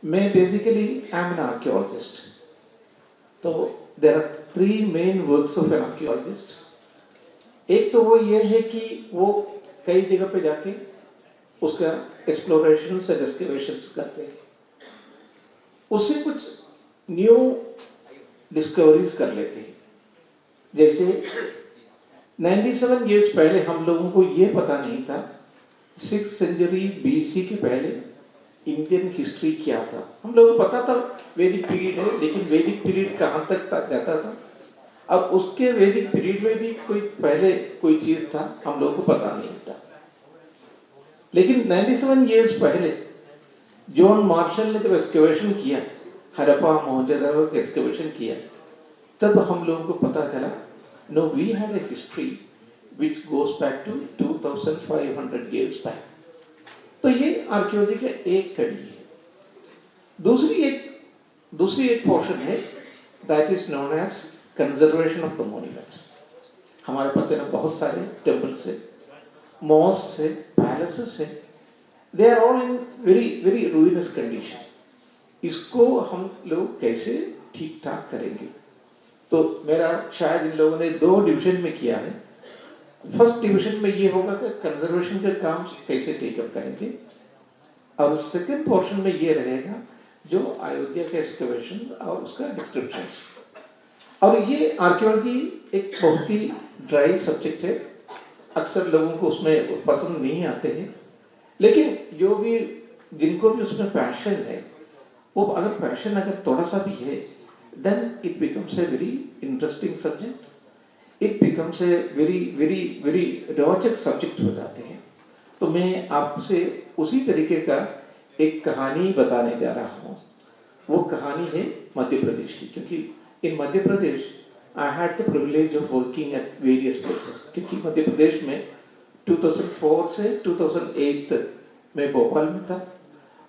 मैं basically I am an archaeologist. तो there are three main works of an archaeologist. एक तो वो ये है कि वो कई जगह पे जाके उसका एक्सप्लोरेशन एंड एक्सकेवेशंस करते हैं, उससे कुछ न्यू डिस्कवरीज कर लेते हैं। जैसे 97 ईयर्स पहले हम लोगों को ये पता नहीं था 6th सेंचुरी BC के पहले इंडियन हिस्ट्री क्या था। हम लोगों को पता था वैदिक पीरियड है, लेकिन वैदिक पीरियड कहाँ तक जाता था। अब उसके वैदिक पीरियड में भी कोई पहले कोई चीज था हम लोगों को पता नहीं था। लेकिन 97 ईयर्स पहले जॉन मार्शल ने जब एक्सकेवेशन किया, हड़प्पा मोहनजोदड़ो का एक्सकेवेशन किया, तब हम लोगों को पता चला no we had a history which goes back to 2500 years back। तो ये आर्कियोलॉजी का एक कड़ी है। दूसरी एक पोर्शन है that is known as conservation of the monuments. हमारे पास है ना बहुत सारे टेम्पल्स है, मॉस्क है, पैलेसेस है, they are all in very very ruinous condition. इसको हम लोग कैसे ठीक ठाक करेंगे? तो मेरा शायद इन लोगों ने 2 डिवीजन में किया है। फर्स्ट डिवीजन में ये होगा कि कंजर्वेशन का काम कैसे टेकअप करेंगे, और सेकंड पोर्शन में ये रहेगा जो अयोध्या के एक्सकवेशन और उसका डिस्क्रिप्शंस। और ये आर्कियोलॉजी एक बहुत ही ड्राई सब्जेक्ट है, अक्सर लोगों को उसमें पसंद नहीं आते हैं, लेकिन जो भी जिनको भी उसमें पैशन है, वो अगर पैशन अगर थोड़ा सा भी है, then it becomes a very interesting subject, it becomes a very very very रोचक सब्जेक्ट हो जाते हैं। तो मैं आपसे उसी तरीके का एक कहानी बताने जा रहा हूँ। वो कहानी है मध्य प्रदेश की, क्योंकि in Madhya Pradesh I had the privilege of working at various places. क्योंकि मध्य प्रदेश में 2004 से 2008 तक मैं भोपाल में था।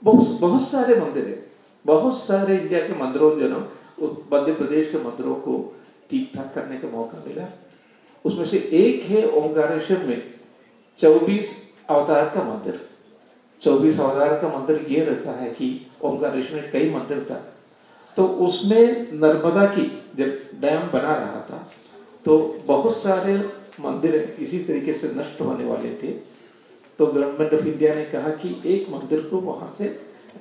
बहुत सारे मंदिर है, बहुत सारे इंडिया के मंदिरों जो ना मध्य प्रदेश के मंदिरों को ठीक ठाक करने का मौका मिला। उसमें से एक है ओंकारेश्वर में 24 अवतार का मंदिर। 24 अवतार का मंदिर ये रहता है कि ओंकारेश्वर में कई मंदिर था, तो उसमें नर्मदा की जब डैम बना रहा था तो बहुत सारे मंदिर इसी तरीके से नष्ट होने वाले थे। तो गवर्नमेंट ऑफ इंडिया ने कहा कि एक मंदिर को वहां से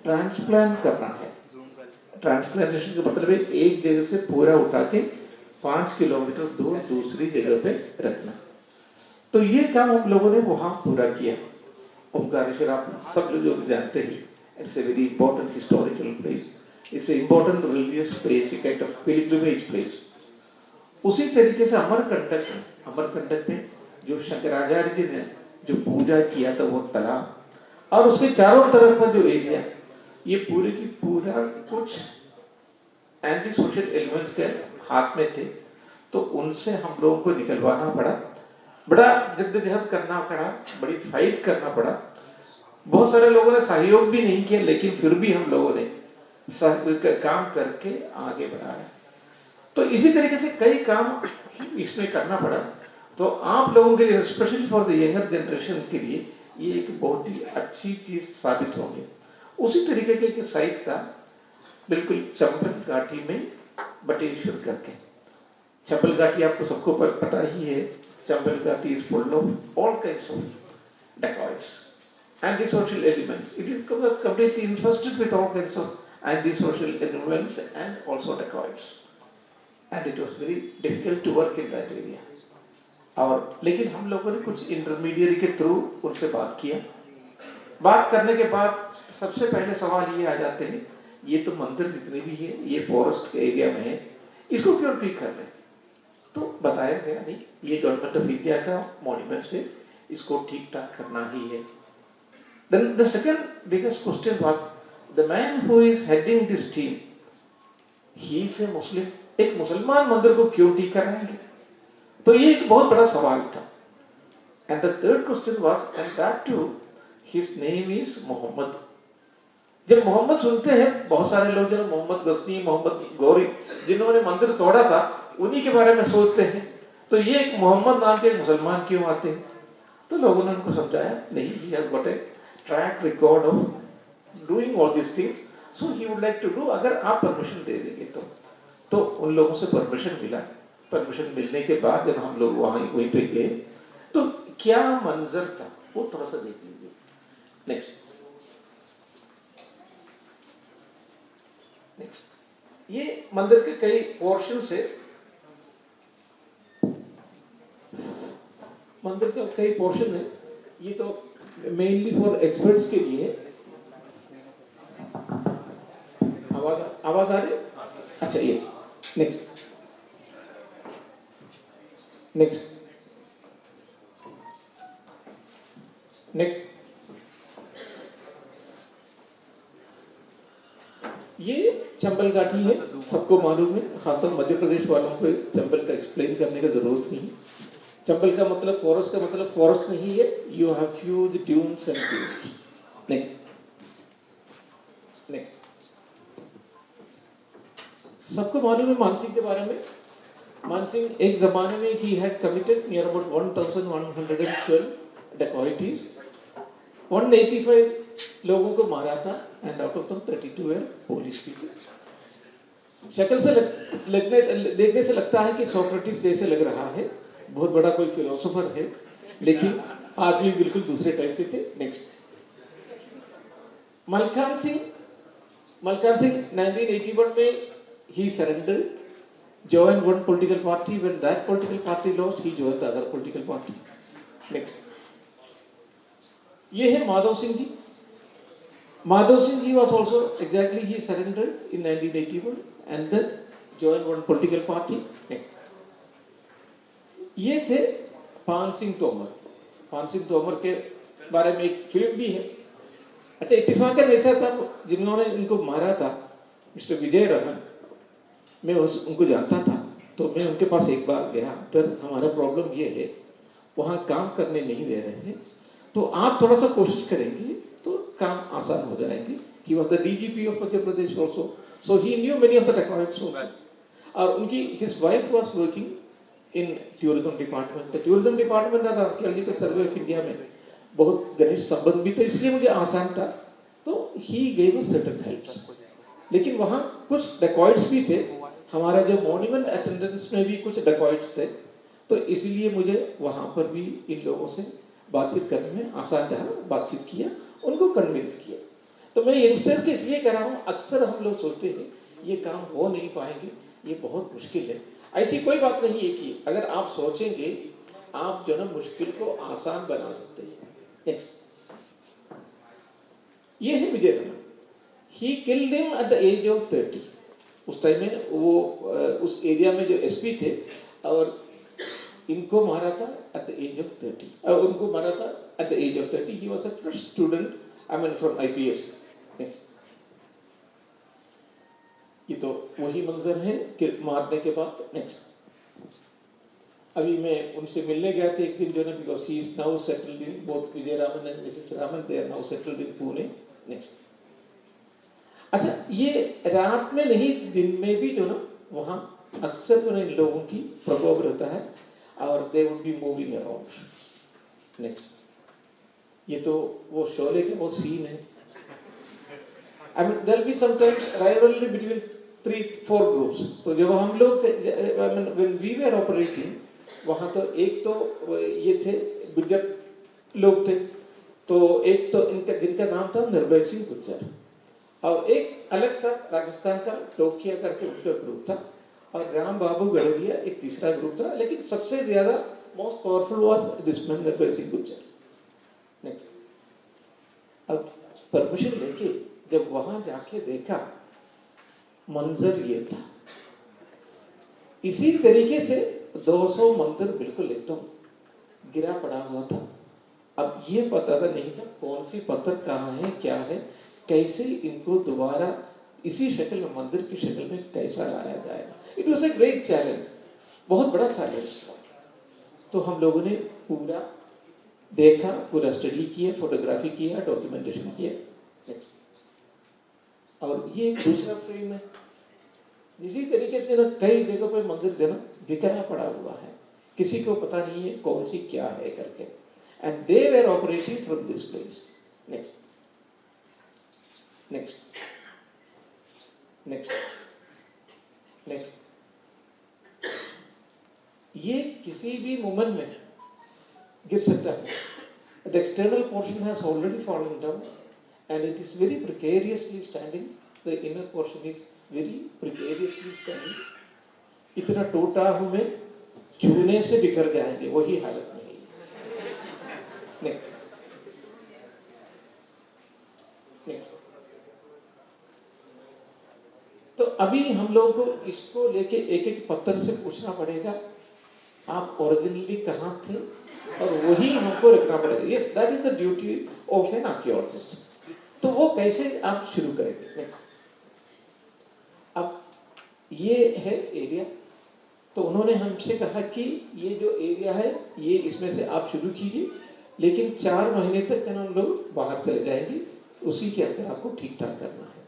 ट्रांसप्लांट करना है। ट्रांसप्लांटेशन का मतलब है एक जगह से पूरा उठा के 5 किलोमीटर दूर दूसरी जगह पे रखना। तो ये काम हम लोगों ने वहां पूरा किया। ओंकारेश्वर आप सब लोग जानते हैं, it's a very important historical place, it's a important religious place, a kind of pilgrimage place. उसी तरीके से अमरकंटक में जो शंकराचार्य जी ने जो पूजा किया था वो तालाब, और उसके चारों तरफ का जो एरिया, ये पूरे की पूरा कुछ एंटी सोशल एलिमेंट्स के हाथ में थे। तो उनसे हम लोगों को निकलवाना पड़ा, बड़ा जद्दोजहद करना पड़ा, बड़ी फाइट करना पड़ा। बहुत सारे लोगों ने सहयोग भी नहीं किया, लेकिन फिर भी हम लोगों ने काम करके आगे बढ़ाया। तो इसी तरीके से कई काम इसमें करना पड़ा। तो आप लोगों के लिए, specially for the younger generation के लिए, ये एक बहुत ही अच्छी चीज साबित होगी। उसी तरीके के एक साइट था बिल्कुल चंबल घाटी में बटेश्वर करके। चंबल घाटी आपको सबको पता ही है। चंबल घाटी is full of all kinds of dacoits, antisocial elements. It is completely infested with all kinds of antisocial elements and also dacoits, and it was very difficult to work in that area. और लेकिन हम लोगों ने कुछ intermediate के through उनसे बात किया। बात करने के बाद सबसे पहले सवाल ये आ जाते हैं, ये तो मंदिर जितने भी है ये फॉरेस्ट के एरिया में है, इसको क्यों ठीक कर रहे? तो बताया गया नहीं, ये गवर्नमेंट ऑफ इंडिया का मॉन्यूमेंट है, इसको ठीक ठाक करना ही है। Then the second biggest question was the man who is heading this team, he is a Muslim, एक मुसलमान मंदिर को क्यों ठीक कराएंगे? तो ये एक बहुत बड़ा सवाल था। And the third question was, and that too, his name is Mohammad. जब मोहम्मद सुनते हैं बहुत सारे लोग, जो मोहम्मद गजनी, मोहम्मद गौरी, जिन्होंने मंदिर तोड़ा था, उन्हीं के बारे में सोचते हैं। तो ये एक मोहम्मद नाम के मुसलमान क्यों आते हैं? तो लोगों ने उनको समझाया, नहीं, he has got a track record of doing all these things, so he would like to do, अगर आप परमिशन दे देंगे तो उन लोगों से परमिशन मिला। परमिशन मिलने के बाद जब हम लोग वहीं पे गए तो क्या मंजर था वो थोड़ा सा देख लीजिए। नेक्स्ट ये मंदिर के कई पोर्शन से, मंदिर के कई पोर्शन है, ये तो मेनली फॉर एक्सपर्ट्स के लिए। आवाज आ रही? अच्छा, ये नेक्स्ट नेक्स्ट नेक्स्ट ये चंबल घाटी है, सबको मालूम है, खासकर मध्य प्रदेश वालों को चंबल का एक्सप्लेन करने की जरूरत नहीं। चंबल का मतलब फॉरेस्ट, का मतलब फॉरेस्ट नहीं है, you have huge dunes and dunes. Next next सबको मालूम है मानसिंह के बारे में। मानसिंह एक जमाने में he had committed near about 1112 डेकॉइटीज, 185 लोगों को मारा था, and out of 32 were police people. शक्ल से देखने से लगता है कि सोक्रेटिस जैसे लग रहा है, बहुत बड़ा कोई फिलोसोफर है, लेकिन आदमी बिल्कुल दूसरे टाइप के थे। नेक्स्ट मलखान सिंह 1981 में he surrendered, joined one political party. When that political party lost, he joined the other political party. Next. ये है Madhav Singh ji. Madhav Singh ji was also exactly, he surrendered in 1981 and then joined one political party. Next. ये थे पान सिंह तोमर। पान सिंह तोमर के बारे में एक फिल्म भी है। अच्छा, इत्तेफाकन ऐसा था, जिन्होंने इनको मारा था मिस्टर विजय रमन, मैं उनको जानता था, तो मैं उनके पास एक बार गया। तो हमारा प्रॉब्लम ये है, वहाँ काम करने नहीं दे रहे हैं, तो आप थोड़ा सा कोशिश करेंगे तो काम आसान हो जाएंगे। He was the DGP of Madhya Pradesh also, so he knew many of the dacoits also. और उनकी his wife was working in tourism department. The tourism department और archaeological survey of India में बहुत घनिष्ठ संबंध भी थे, इसलिए मुझे आसान था। तो he gave us certain helps. लेकिन वहाँ कुछ dacoits भी थे, हमारा जो मॉन्यूमेंट अटेंडेंस में भी कुछ डेकॉइट्स थे, तो इसलिए मुझे वहाँ पर भी इन लोगों से बातचीत करने में आसान रहा। बातचीत किया, उनको कन्विंस किया। तो मैं यंगस्टर्स के इसलिए कह रहा हूँ, अक्सर हम लोग सोचते हैं ये काम हो नहीं पाएंगे, ये बहुत मुश्किल है। ऐसी कोई बात नहीं है कि अगर आप सोचेंगे, आप जो ना मुश्किल को आसान बना सकते हैं। नेक्स्ट, ये है Vijay Raman. He killed him at the age of 30। उस टाइम में वो उस एरिया में जो एसपी थे, और इनको मारा था एट द एज ऑफ 30, और उनको मारा था at the age of 30। He was a fresh student, I mean from IPS. Next, ये तो वही मंजर है कि मारने के बाद। नेक्स्ट, अभी मैं उनसे मिलने गया था एक दिन, जो ना, because he is now settled in, both Vijay Raman and Mrs Raman, they are now settled in Pune. Next, अच्छा, ये रात में नहीं, दिन में भी जो ना वहाँ अक्सर जो इन लोगों की प्रकोप रहता है, और they would be moving around. Next, ये तो वो शोले के वो सीन है। I mean there will be sometimes rivalry between 3-4 groups. तो जब हम लोग व्हेन वी वर ऑपरेटिंग, वहाँ तो एक तो ये थे गुज्जर लोग थे, तो एक तो इनका जिनका नाम था निर्भय सिंह गुज्जर, और एक अलग था राजस्थान का टोकिया करके उनका ग्रुप था, और राम बाबू गढ़विया एक तीसरा ग्रुप था। लेकिन सबसे ज्यादा most powerful was this man निर्भय सिंह गुज्जर। नेक्स्ट, अब परमिशन लेके जब वहां जाके देखा, मंजर ये था। इसी तरीके से 200 मंदिर बिल्कुल एकदम गिरा पड़ा हुआ था। अब ये पता था नहीं था कौन सी पत्थर कहाँ है, क्या है, कैसे इनको दोबारा इसी शक्ल में, मंदिर की शक्ल में कैसा लाया जाएगा। It was a great challenge, बहुत बड़ा चैलेंज था। तो हम लोगों ने पूरा देखा, पूरा स्टडी किया, फोटोग्राफी किया, डॉक्यूमेंटेशन किया। नेक्स्ट, और ये दूसरा फ्रेम है। इसी तरीके से ना कई जगह पर मंदिर जो ना बिखरा पड़ा हुआ है, किसी को पता नहीं है कौन सी क्या है करके, and they were operating from this place. Next, next, next ये किसी भी मोमेंट में गिर सकता है. The external portion has already fallen down and it is very precariously standing. The inner portion is very precariously standing. इतना टूटा हूं मैं, छूने से बिखर जाएंगे, वही हालत में है. नेक्स्ट. तो अभी हम लोगों को इसको लेके एक एक पत्थर से पूछना पड़ेगा, आप ओरिजिनली कहाँ थे, और वही हमको रखना पड़ेगा. Yes, that is the duty of an archaeologist. तो वो कैसे आप शुरू करेंगे. नेक्स्ट. अब ये है एरिया. तो उन्होंने हमसे कहा कि ये जो एरिया है ये इसमें से आप शुरू कीजिए, लेकिन 4 महीने तक हम लोग बाहर चले जाएंगे, उसी के अंदर आपको ठीक ठाक करना है.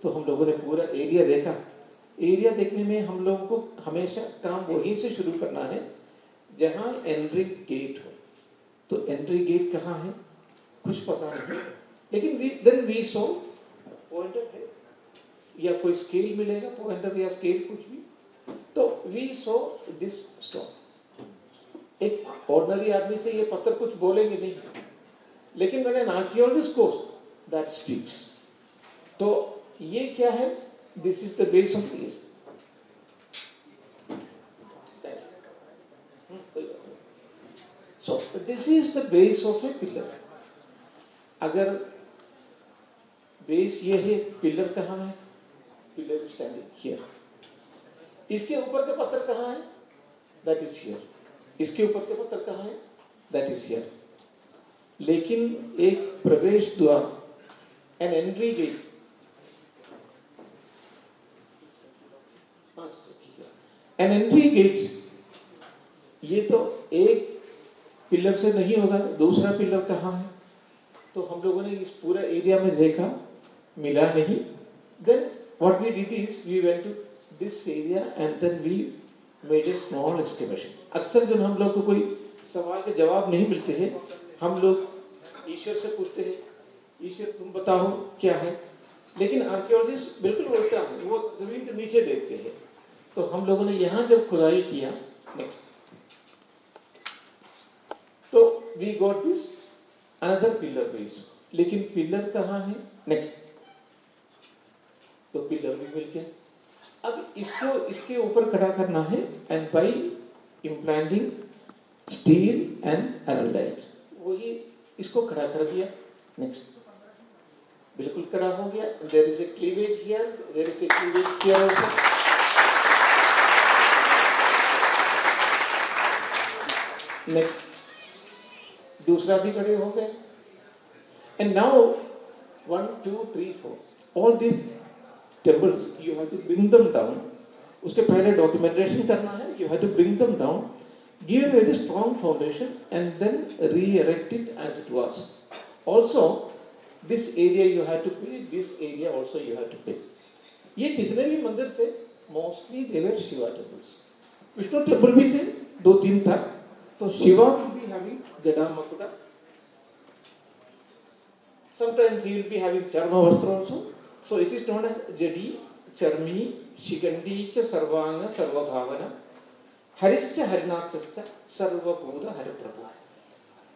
तो हम लोगों ने पूरा एरिया देखा. एरिया देखने में हम लोगों को हमेशा काम वहीं से शुरू करना है जहां एंट्री गेट हो. तो एंट्री गेट कहाँ है कुछ पता नहीं, लेकिन देन वी सो पॉइंटर है या कोई स्केल मिलेगा, पॉइंटर या स्केल कुछ भी. तो वी सो दिस स्टोन. एक ऑर्डिनरी आदमी से ये पत्थर कुछ बोलेंगे नहीं, लेकिन मैंने आर्कियोलॉजिस्ट को दैट स्पीक्स. तो ये क्या है, this is the base of this. So this is the base of a pillar. अगर बेस ये है, पिलर कहाँ है, पिलर स्टैंडिंग हियर. इसके ऊपर का पत्थर कहाँ है, दैट इज हियर. इसके ऊपर का पत्थर कहाँ है, दैट इज हियर. लेकिन एक प्रवेश द्वार, an entry gate, an entry gate, ये तो एक पिलर से नहीं होगा. दूसरा पिलर कहाँ है, तो हम लोगों ने इस पूरा एरिया में देखा, मिला नहीं. Then what we did is we went to this area and then we made a small excavation. अक्सर जब हम लोग को कोई सवाल के जवाब नहीं मिलते हैं, हम लोग ईश्वर से पूछते हैं, ईश्वर तुम बताओ क्या है. लेकिन आर्कियोलॉजिस्ट बिल्कुल उल्टा है, वो जमीन के नीचे देखते हैं. तो हम लोगों ने यहाँ जब खुदाई किया, नेक्स्ट, तो we got this another pillar base. लेकिन पिलर कहाँ है, नेक्स्ट. तो पिलर भी मिल गया. अब इसको इसके ऊपर खड़ा करना है and by implanting steel and analyte, वही इसको खड़ा कर दिया. नेक्स्ट. बिल्कुल खड़ा हो गया. There is a cleavage here, there is a cleavage here also. Next. दूसरा भी खड़े हो गए. And now 1 2 3 4 all this tables you have to bring them down. उसके पहले डॉक्यूमेंटेशन करना है. You have to bring them down, give a very strong foundation and then re-erect it as it was. Also this area you have to pay, this area also you have to pay. ये जितने भी मंदिर थे mostly they were Shiva temples. Vishnu temple भी थे 2-3 था. तो Shiva will be having Jada Makuta. Sometimes he will be having Charma Vastra also. So it is known as Jadi, Charmi, Shigandi cha Sarvanga Sarvabhavana, Harischa Harinaksascha Sarvabhuta Hariprabhu.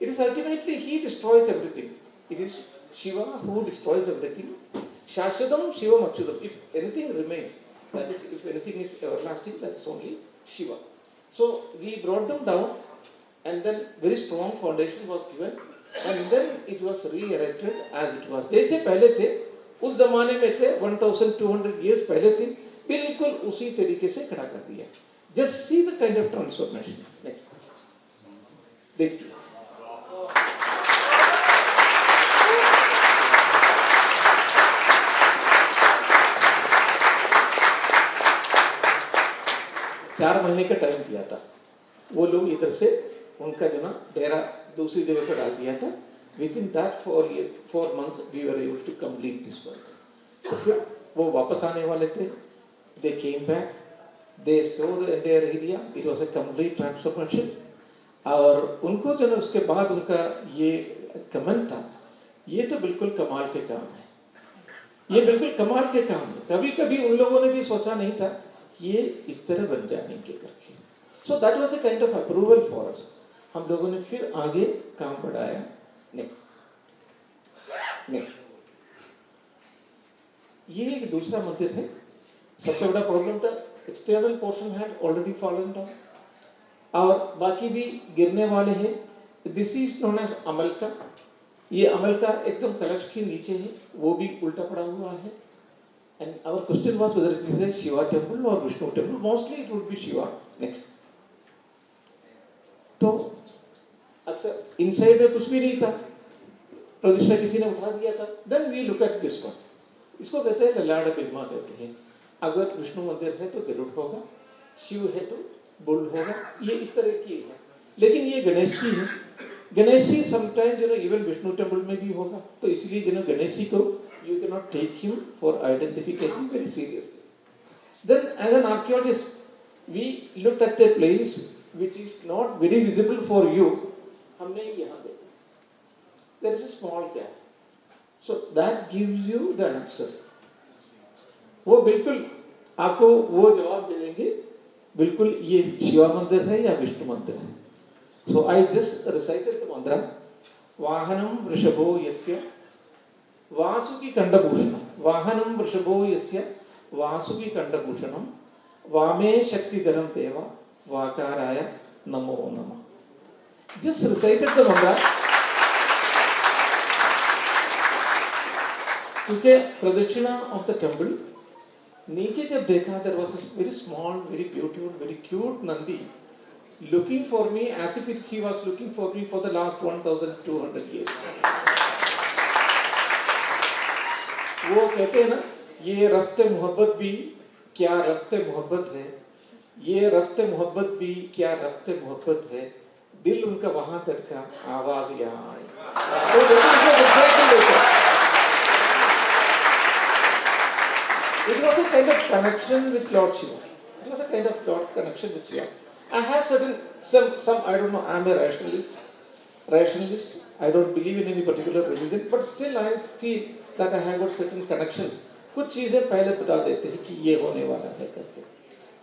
It is ultimately he destroys everything. It is Shiva who destroys everything. Shashwadam Shivam Achyudam. If anything remains, that is, if anything is everlasting, that is only Shiva. So we brought them down and then very strong foundation was given and then it was re-erected as it was. जैसे पहले थे, उस जमाने में थे, 1200 years पहले थे, बिल्कुल उसी तरीके से खड़ा कर दिया. Just see the kind of transformation. Next. देखिए. चार महीने का टाइम दिया था. वो लोग इधर से उनका जो ना डेरा दूसरी जगह पर डाल दिया था. Within that 4 months we were able to complete this work. तो फिर वो वापस आने वाले थे. They came back. They saw the entire area. It was a complete transformation. और उनको जो ना उसके बाद उनका ये कमेंट था, ये तो बिल्कुल कमाल के काम है. ये बिल्कुल कमाल के काम है। कभी कभी उन लोगों ने भी सोचा नहीं था कि ये इस तरह बन जाएंगे करके। So that was a kind of approval for us. हम लोगों ने फिर आगे काम बढ़ाया। नेक्स्ट, ये एक दूसरा मंदिर है। सबसे बड़ा प्रॉब्लम था external portion had already fallen down और बाकी भी गिरने वाले हैं। दिस इज नोन एज अमल का। ये अमल का एकदम कलश के नीचे है, वो भी उल्टा पड़ा हुआ है। And our question was whether it is a Shiva temple or Vishnu temple. Mostly it would be Shiva. Next, तो अक्सर इनसाइड में कुछ भी नहीं था, प्रतिष्ठा किसी ने उठा दिया था। Then we look at this one. इसको कहते हैं ललाड़ बिल्मा कहते हैं। अगर विष्णु मंदिर है तो गरुड़ होगा, शिव है तो बुल होगा, ये इस तरह की है। लेकिन ये गणेश जी है। Ganesh ji sometime even Vishnu temple में भी होगा, तो इसलिए गणेश जी को you can not take him for identification very seriously. Then as an archaeologist we looked at a place which is not very visible for you. हमने यहाँ देखा there is a small gap, so that gives you the answer. वो बिल्कुल आपको वो जवाब दे देंगे, बिल्कुल ये शिवा मंदिर है या विष्णु मंदिर है। सो आई जस्ट रिसाइटेड द मंत्र। वाहनम वृषभो यस्य वासुकी कंडभूषणम। वाहनम वृषभो यस्य वासुकी कंडभूषणम वामे शक्तिधरम देवा वाकाराय नमो नमः। जस्ट रिसाइटेड द मंत्र। क्योंकि प्रदक्षिणा ऑफ द टेम्पल नीचे जब देखा, there was a very small, very beautiful, very cute Nandi looking for me as if he was looking for me for the last 1200 years. वो कहते हैं ना, ये रफ्ते मोहब्बत भी क्या रफ्ते मोहब्बत है, ये रफ्ते मोहब्बत भी क्या रफ्ते मोहब्बत है, दिल उनका वहां तक का आवाज यहाँ आई। It was a kind of connection with Lord Shiva. It was a kind of connection with Shiva. I have some I don't know, I'm a rationalist. I don't believe in any particular religion, but still I feel that I have got certain connections. कुछ चीजें पहले बता देते हैं कि ये होने वाला है करके.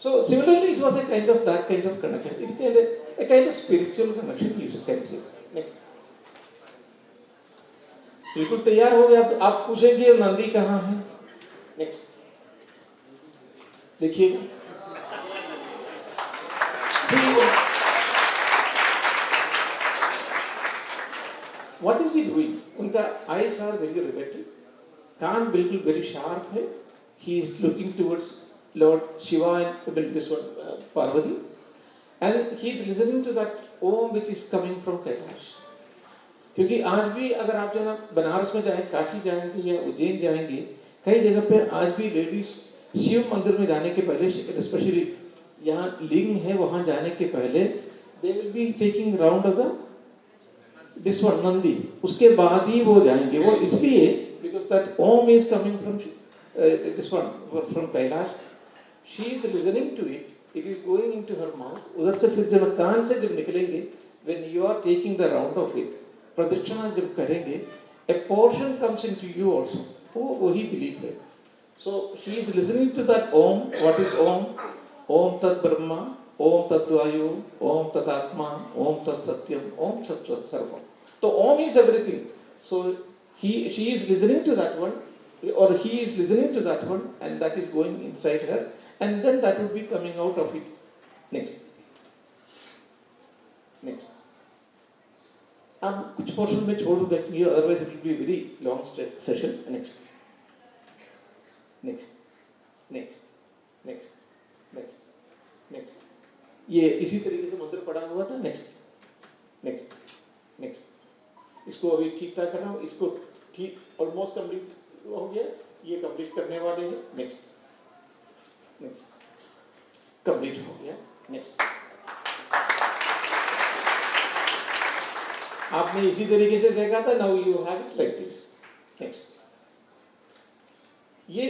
So similarly, it was a kind of that kind of connection. It is a kind of spiritual connection you can say. Next. बिल्कुल तैयार हो गए। आप पूछेंगे नंदी कहाँ है? Next. देखिए, what is he doing? उनका eyes are very riveted, कान बिल्कुल very sharp है. He is looking towards Lord Shiva and this one Parvati, and he is listening to that Om which is coming from Kailash. क्योंकि आज भी अगर आप जो ना बनारस में जाएं, काशी जाएंगे या उज्जैन जाएंगे, कई जगह पे आज भी लेडीज शिव मंदिर में जाने के पहले, स्पेशली यहाँ लिंग है वहां जाने के पहले, they will be taking round of the this one Nandi. उसके बाद ही वो जाएंगे। वो इसलिए because that Om is coming from this one from Kailash. She is listening to it, it is going into her mouth. उधर से फिर जब कान से जब निकलेंगे, when you are taking the round of it, प्रदक्षिणा जब करेंगे, a portion comes into you also. वो वही बिलीव है। So she is listening to that Om. What is Om? Om Tat Brahma, Om Tat Vayu, Om Tat Atma, Om Tat Satyam, Om Sat Sarvam. So Om is everything. So she is listening to that one, or he is listening to that one, and that is going inside her, and then that will be coming out of it. Next. अब कुछ portion में छोड़ दूंगा, otherwise it will be a very long session. Next. ये इसी तरीके से मंत्र पढ़ा हुआ था। नेक्स्ट। इसको अभी ठीक ठाक करना, इसको ठीक ऑलमोस्ट कंप्लीट हो गया, ये कंप्लीट करने वाले हैं। नेक्स्ट कंप्लीट हो गया। नेक्स्ट आपने इसी तरीके से देखा था। Now you have it like this. Next ये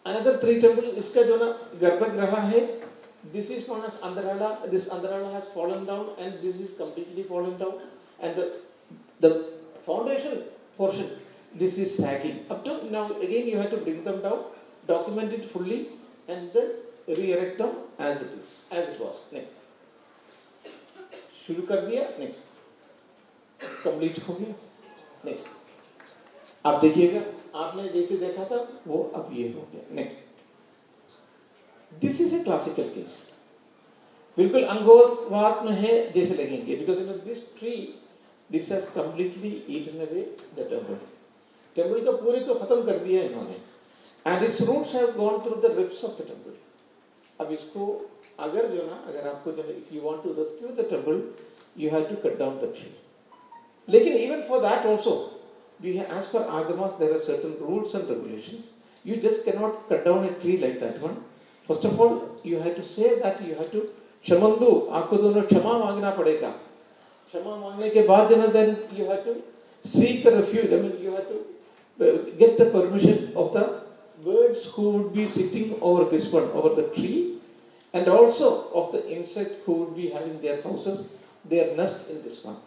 अनदर 3 टेम्पल, इसका जो ना गर्भगृह है, this is known as antarala. This antarala has fallen down and this is completely fallen down, and the foundation portion this is sagging. Up to now, again you have to bring them down, document it fully, and then re-erect them as it is, as it was. Next. शुरू कर दिया. Next. Complete हो गया. Next. आप देखिएगा, आपने जैसे देखा था वो अब ये हो गया. Next. This is a classical case. बिल्कुल अंगोरवात में है जैसे लगेंगे, because this tree, this has completely eaten away the temple. Temple का पूरे को खत्म कर दिया इन्होंने, and its roots have gone through the ribs of the temple. अब इसको अगर जो ना, अगर आपको जो, if you want to rescue the temple, you have to cut down the tree. लेकिन even for that also, we have, as per Agamas, there are certain rules and regulations. You just cannot cut down a tree like that one. First of all, you have to say that you have to क्षमंदु, आपको दोनों क्षमा मांगना पड़ेगा. क्षमा मांगने के बाद जो ना, then you have to seek the refuge. I mean, you have to get the permission of the birds who would be sitting over this one, over the tree, and also of the insect who would be having their houses, their nest in this one.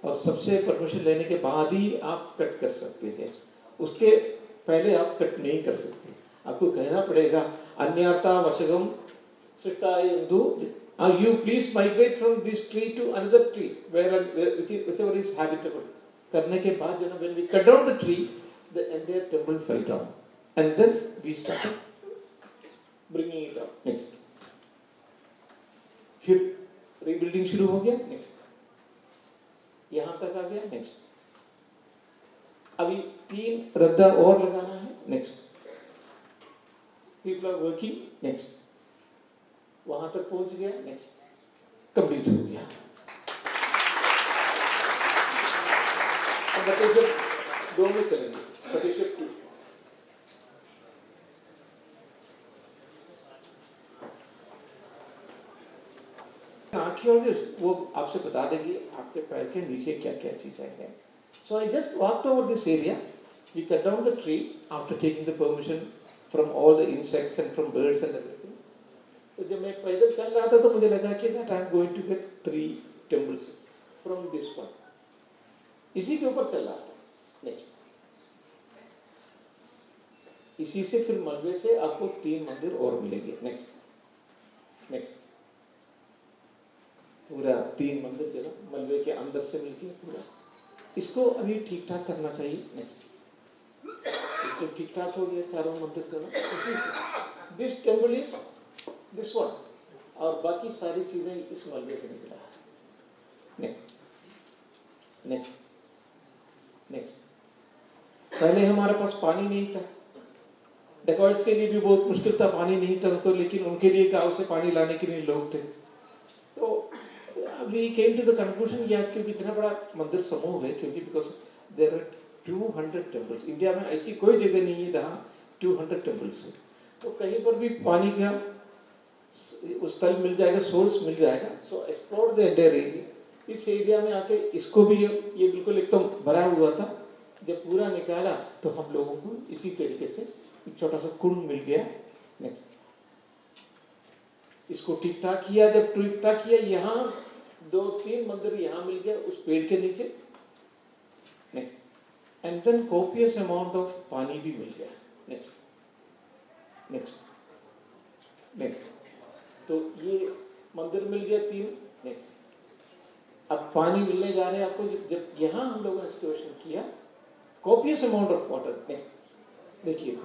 और सबसे permission लेने के बाद ही आप cut कर सकते हैं. उसके पहले आप कट नहीं कर सकते. आपको कहना पड़ेगा अन्यर्था वशगम सृष्टायन्तु, you please migrate from this tree to another tree whichever is habitable. करने के बाद जो ना, when we cut down the tree, the entire temple fell down, and then we started bringing it up. Next. फिर rebuilding शुरू हो गया. Next. यहाँ तक आ गया. Next. अभी 3 रद्दा और लगाना है. Next. People are working. Next. वहां तक पहुंच गया. Next. कंप्लीट हो गया. अब बताइए, 2 में चलेंगे. प्रतिशत 2. आर्कियोलॉजिस्ट वो आपसे बता देंगे आपके पैर के नीचे क्या क्या चीजें हैं. So I just walked over this area. We cut down the tree after taking the permission from all the insects and from birds and everything. तो जब मैं पैदल चल रहा था तो मुझे लगा कि that I am going to get 3 temples from this one. इसी के ऊपर चल रहा था. Next. इसी से फिर मलबे से आपको 3 मंदिर और मिलेंगे. Next. Next. पूरा 3 मंदिर जो ना मलबे के अंदर से मिलके पूरा. इसको अभी ठीक ठाक करना चाहिए. Next. इसको ठीक ठाक हो गया चारों मंदिर करना. This temple is this one, और बाकी सारी चीजें इस मलबे से निकला है. Next. Next. Next. पहले हमारे पास पानी नहीं था. डेकॉइट्स के लिए भी बहुत मुश्किल था, पानी नहीं था उनको, लेकिन उनके लिए गांव से पानी लाने के लिए लोग थे. तो we came to the conclusion या क्योंकि इतना बड़ा मंदिर समूह है, क्योंकि because there are 200 temples. India में ऐसी कोई जगह नहीं है जहाँ 200 temples है. तो कहीं पर भी पानी का उस स्थल मिल जाएगा, सोर्स मिल जाएगा. सो एक्सप्लोर द एंटायर एरिया. इस एरिया में आके इसको भी ये बिल्कुल एकदम भरा हुआ था. जब पूरा निकाला तो हम लोगों को इसी तरीके से एक छोटा सा कुंड मिल गया. इसको ठीक ठाक किया. जब ठीक ठाक किया, यहाँ 2-3 मंदिर यहाँ मिल गया उस पेड़ के नीचे. Next. And then copious amount of पानी भी मिल गया. नेक्स्ट. नेक्स्ट. नेक्स्ट. तो ये मंदिर मिल गया 3. नेक्स्ट. अब पानी मिलने जा रहे हैं आपको. जब यहाँ हम लोगों ने एक्सकवेशन किया, copious amount of water. Next. देखिए,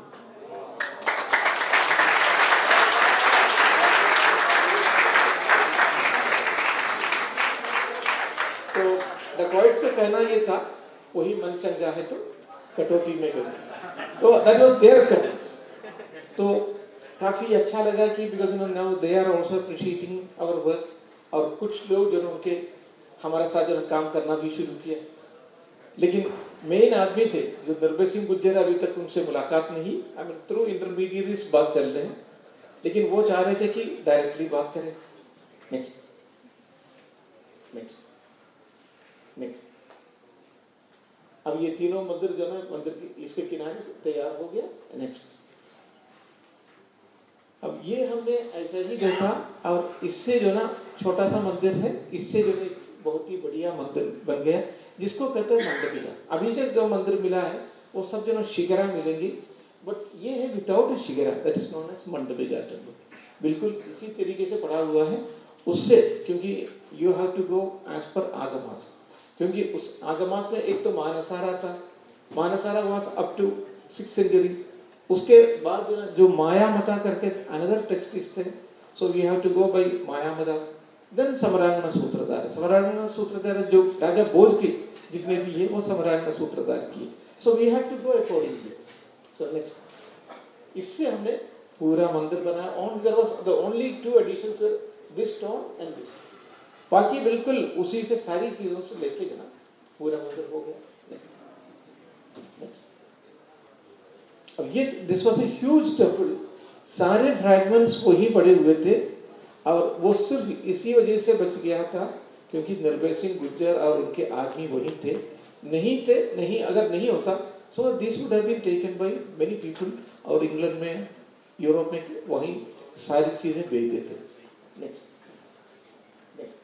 तो डेकॉइट्स का कहना ये था, वही मन चंगा है तो कटौती में गए. तो दैट वाज देयर कमेंट्स. तो काफी अच्छा लगा कि because now they are also appreciating our work. और कुछ लोग जो उनके हमारे साथ जो काम करना भी शुरू किया. लेकिन मेन आदमी से जो नरबे सिंह गुज्जर, अभी तक उनसे मुलाकात नहीं. आई मीन थ्रू इंटरमीडिएट्स बात चल रहे हैं, लेकिन वो चाह रहे थे कि डायरेक्टली बात करें. नेक्स्ट. नेक्स्ट. नेक्स्ट. अब ये तीनों मंदिर जो है मंदिर के इसके किनारे तैयार हो गया. नेक्स्ट. अब ये हमने ऐसा ही देखा, और इससे जो ना छोटा सा मंदिर है, इससे जो है बहुत ही बढ़िया मंदिर बन गया, जिसको कहते हैं मंदिर मिला. अभी से जो मंदिर मिला है वो सब जो शिखरा मिलेंगी, बट ये है without shikhara, that is known as मंडपेजा टेम्पल। बिल्कुल इसी तरीके से पढ़ा हुआ है उससे, क्योंकि you have to go as per Agamas, क्योंकि उस आगमास में एक तो मानसारा था, Manasara was up to 6th century, उसके बाद जो माया मता करके अनदर टेक्स्ट थे, so we have to go by Maya Mata. Then समरांगना सूत्रधार, समरांगना सूत्रधार जो राजा भोज के जितने भी है वो समरांगना सूत्रधार की, so we have to go accordingly. So next, इससे हमने पूरा मंदिर बनाया। On there was the only 2 additions were this stone and this, बाकी बिल्कुल उसी से सारी चीजों से लेके जना पूरा मंदिर हो गया। नेक्स्ट नेक्स्ट, अब ये this was a huge temple, सारे फ्रैगमेंट्स वही पड़े हुए थे, और वो सिर्फ इसी वजह से बच गया था क्योंकि नरभय सिंह गुर्जर और उनके आदमी वही थे, नहीं अगर नहीं होता so this would have been taken by many people, और इंग्लैंड में, यूरोप में वही सारी चीजें भेज देते। नेक्स्ट नेक्स्ट,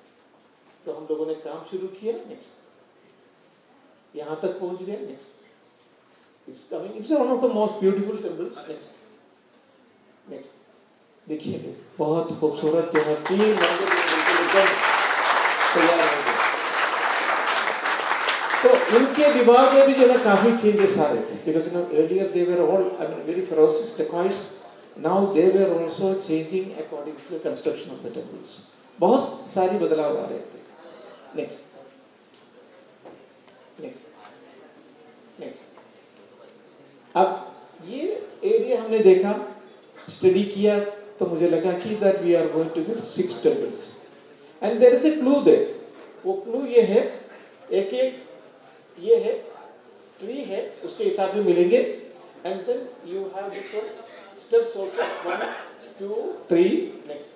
तो हम लोगों ने काम शुरू किया। नेक्स्ट, यहाँ तक पहुंच गया। Next, it's coming, it's one of the most beautiful temples. Next next, देखिए बहुत खूबसूरत जो है 3 मंदिर तैयार हो गए। तो इनके दिमाग में भी जो है काफी चेंजेस आ रहे थे, because you know earlier they were all very ferocious dacoits, now they were also changing according to the construction of the temples, बहुत सारी बदलाव आ रहे थे। नेक्स्ट नेक्स्ट नेक्स्ट, अब ये एरिया हमने देखा, स्टडी किया, तो मुझे लगा कि that we are going to get 6 temples and there is a clue there। वो clue ये है, एक ये है ट्री है, उसके हिसाब में मिलेंगे, and then you have different steps also, 1 2 3 next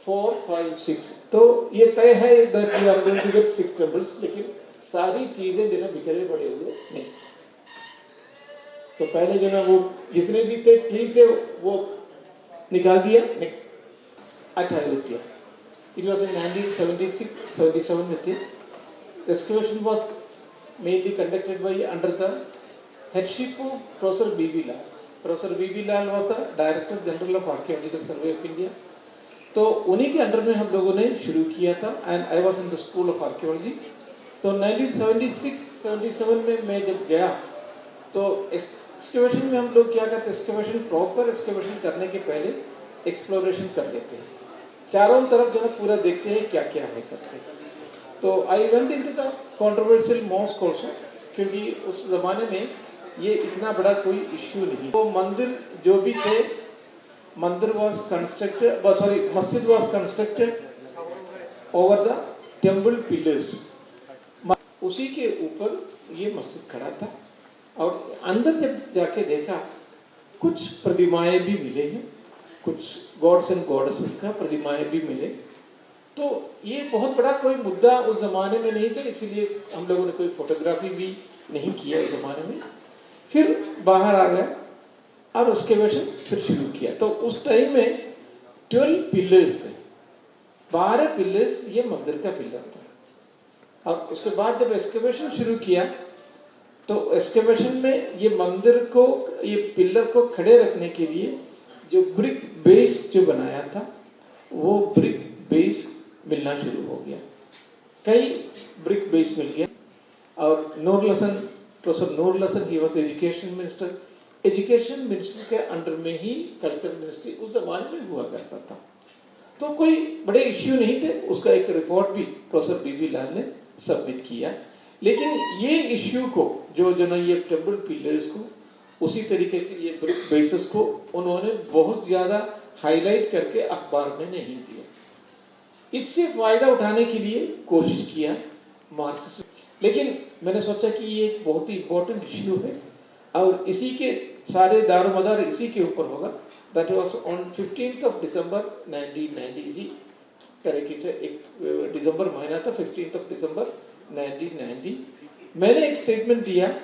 4 5 6, तो ये तय है that we are going to get 6 temples, लेकिन सारी चीजें जो है बिखरे पड़े हुए। नेक्स्ट, तो पहले जो ना वो जितने भी थे ट्री थे वो निकाल दिया। नेक्स्ट, अच्छा लिख दिया। इट वाज इन 1976-77 में थे। Excavation was mainly conducted by under the headship of Professor B.B. Lal. Professor B.B. Lal was the Director General of Archaeological Survey of India. तो उन्हीं के अंडर में हम लोगों ने शुरू किया था, and I was in the school of archaeology. तो 1976-77 में मैं जब गया तो एक्सकेवेशन में हम लोग क्या करते हैं, एक्सकेवेशन प्रॉपर एक्सकेवेशन करने के पहले एक्सप्लोरेशन कर लेते हैं, चारों तरफ जो है पूरा देखते हैं क्या क्या है करते हैं। तो I went into the controversial mosque also, क्योंकि उस जमाने में ये इतना बड़ा कोई इश्यू नहीं। तो मंदिर जो भी थे, मंदिर वाज कंस्ट्रक्टेड, मस्जिद was constructed over the temple pillars, उसी के ऊपर ये मस्जिद खड़ा था। और अंदर जब जाके देखा कुछ प्रतिमाएं भी मिले हैं, कुछ गॉड्स एंड गॉडेसेस का प्रतिमाएं भी मिले। तो ये बहुत बड़ा कोई मुद्दा उस जमाने में नहीं था, इसीलिए हम लोगों ने कोई फोटोग्राफी भी नहीं किया उस जमाने में। फिर बाहर आ गया और उसके वर्षन फिर शुरू किया। तो उस टाइम में 12 पिलर्स थे, 12 पिलर्स ये मंदिर का पिलर था। और उसके बाद जब एक्सकेवेशन शुरू किया तो एक्सकेवेशन में ये मंदिर को, ये पिलर को खड़े रखने के लिए जो ब्रिक बेस जो बनाया था, वो ब्रिक बेस मिलना शुरू हो गया, कई ब्रिक बेस मिल गया। और प्रोफेसर नूर लसन, he was education minister, education minister के अंडर में ही कल्चर मिनिस्ट्री उस जमाने में हुआ करता था। तो कोई बड़े इश्यू नहीं थे, उसका एक रिपोर्ट भी प्रोफेसर बीबी लाल ने सबमिट किया। लेकिन ये इश्यू को जो ना ये टेम्पल पिलर्स को, उसी तरीके के ये ब्रिक बेसिस को उन्होंने बहुत ज्यादा हाईलाइट करके अखबार में नहीं दिया। इससे फायदा उठाने के लिए कोशिश किया मार्क्सिस्ट, लेकिन मैंने सोचा कि ये एक बहुत ही इंपॉर्टेंट इश्यू है और इसी के सारे दारोमदार इसी के ऊपर होगा। That was on 15th of December 1990, इसी तरीके से एक दिसंबर महीना था, 15th of December 1990। मैंने एक स्टेटमेंट दिया,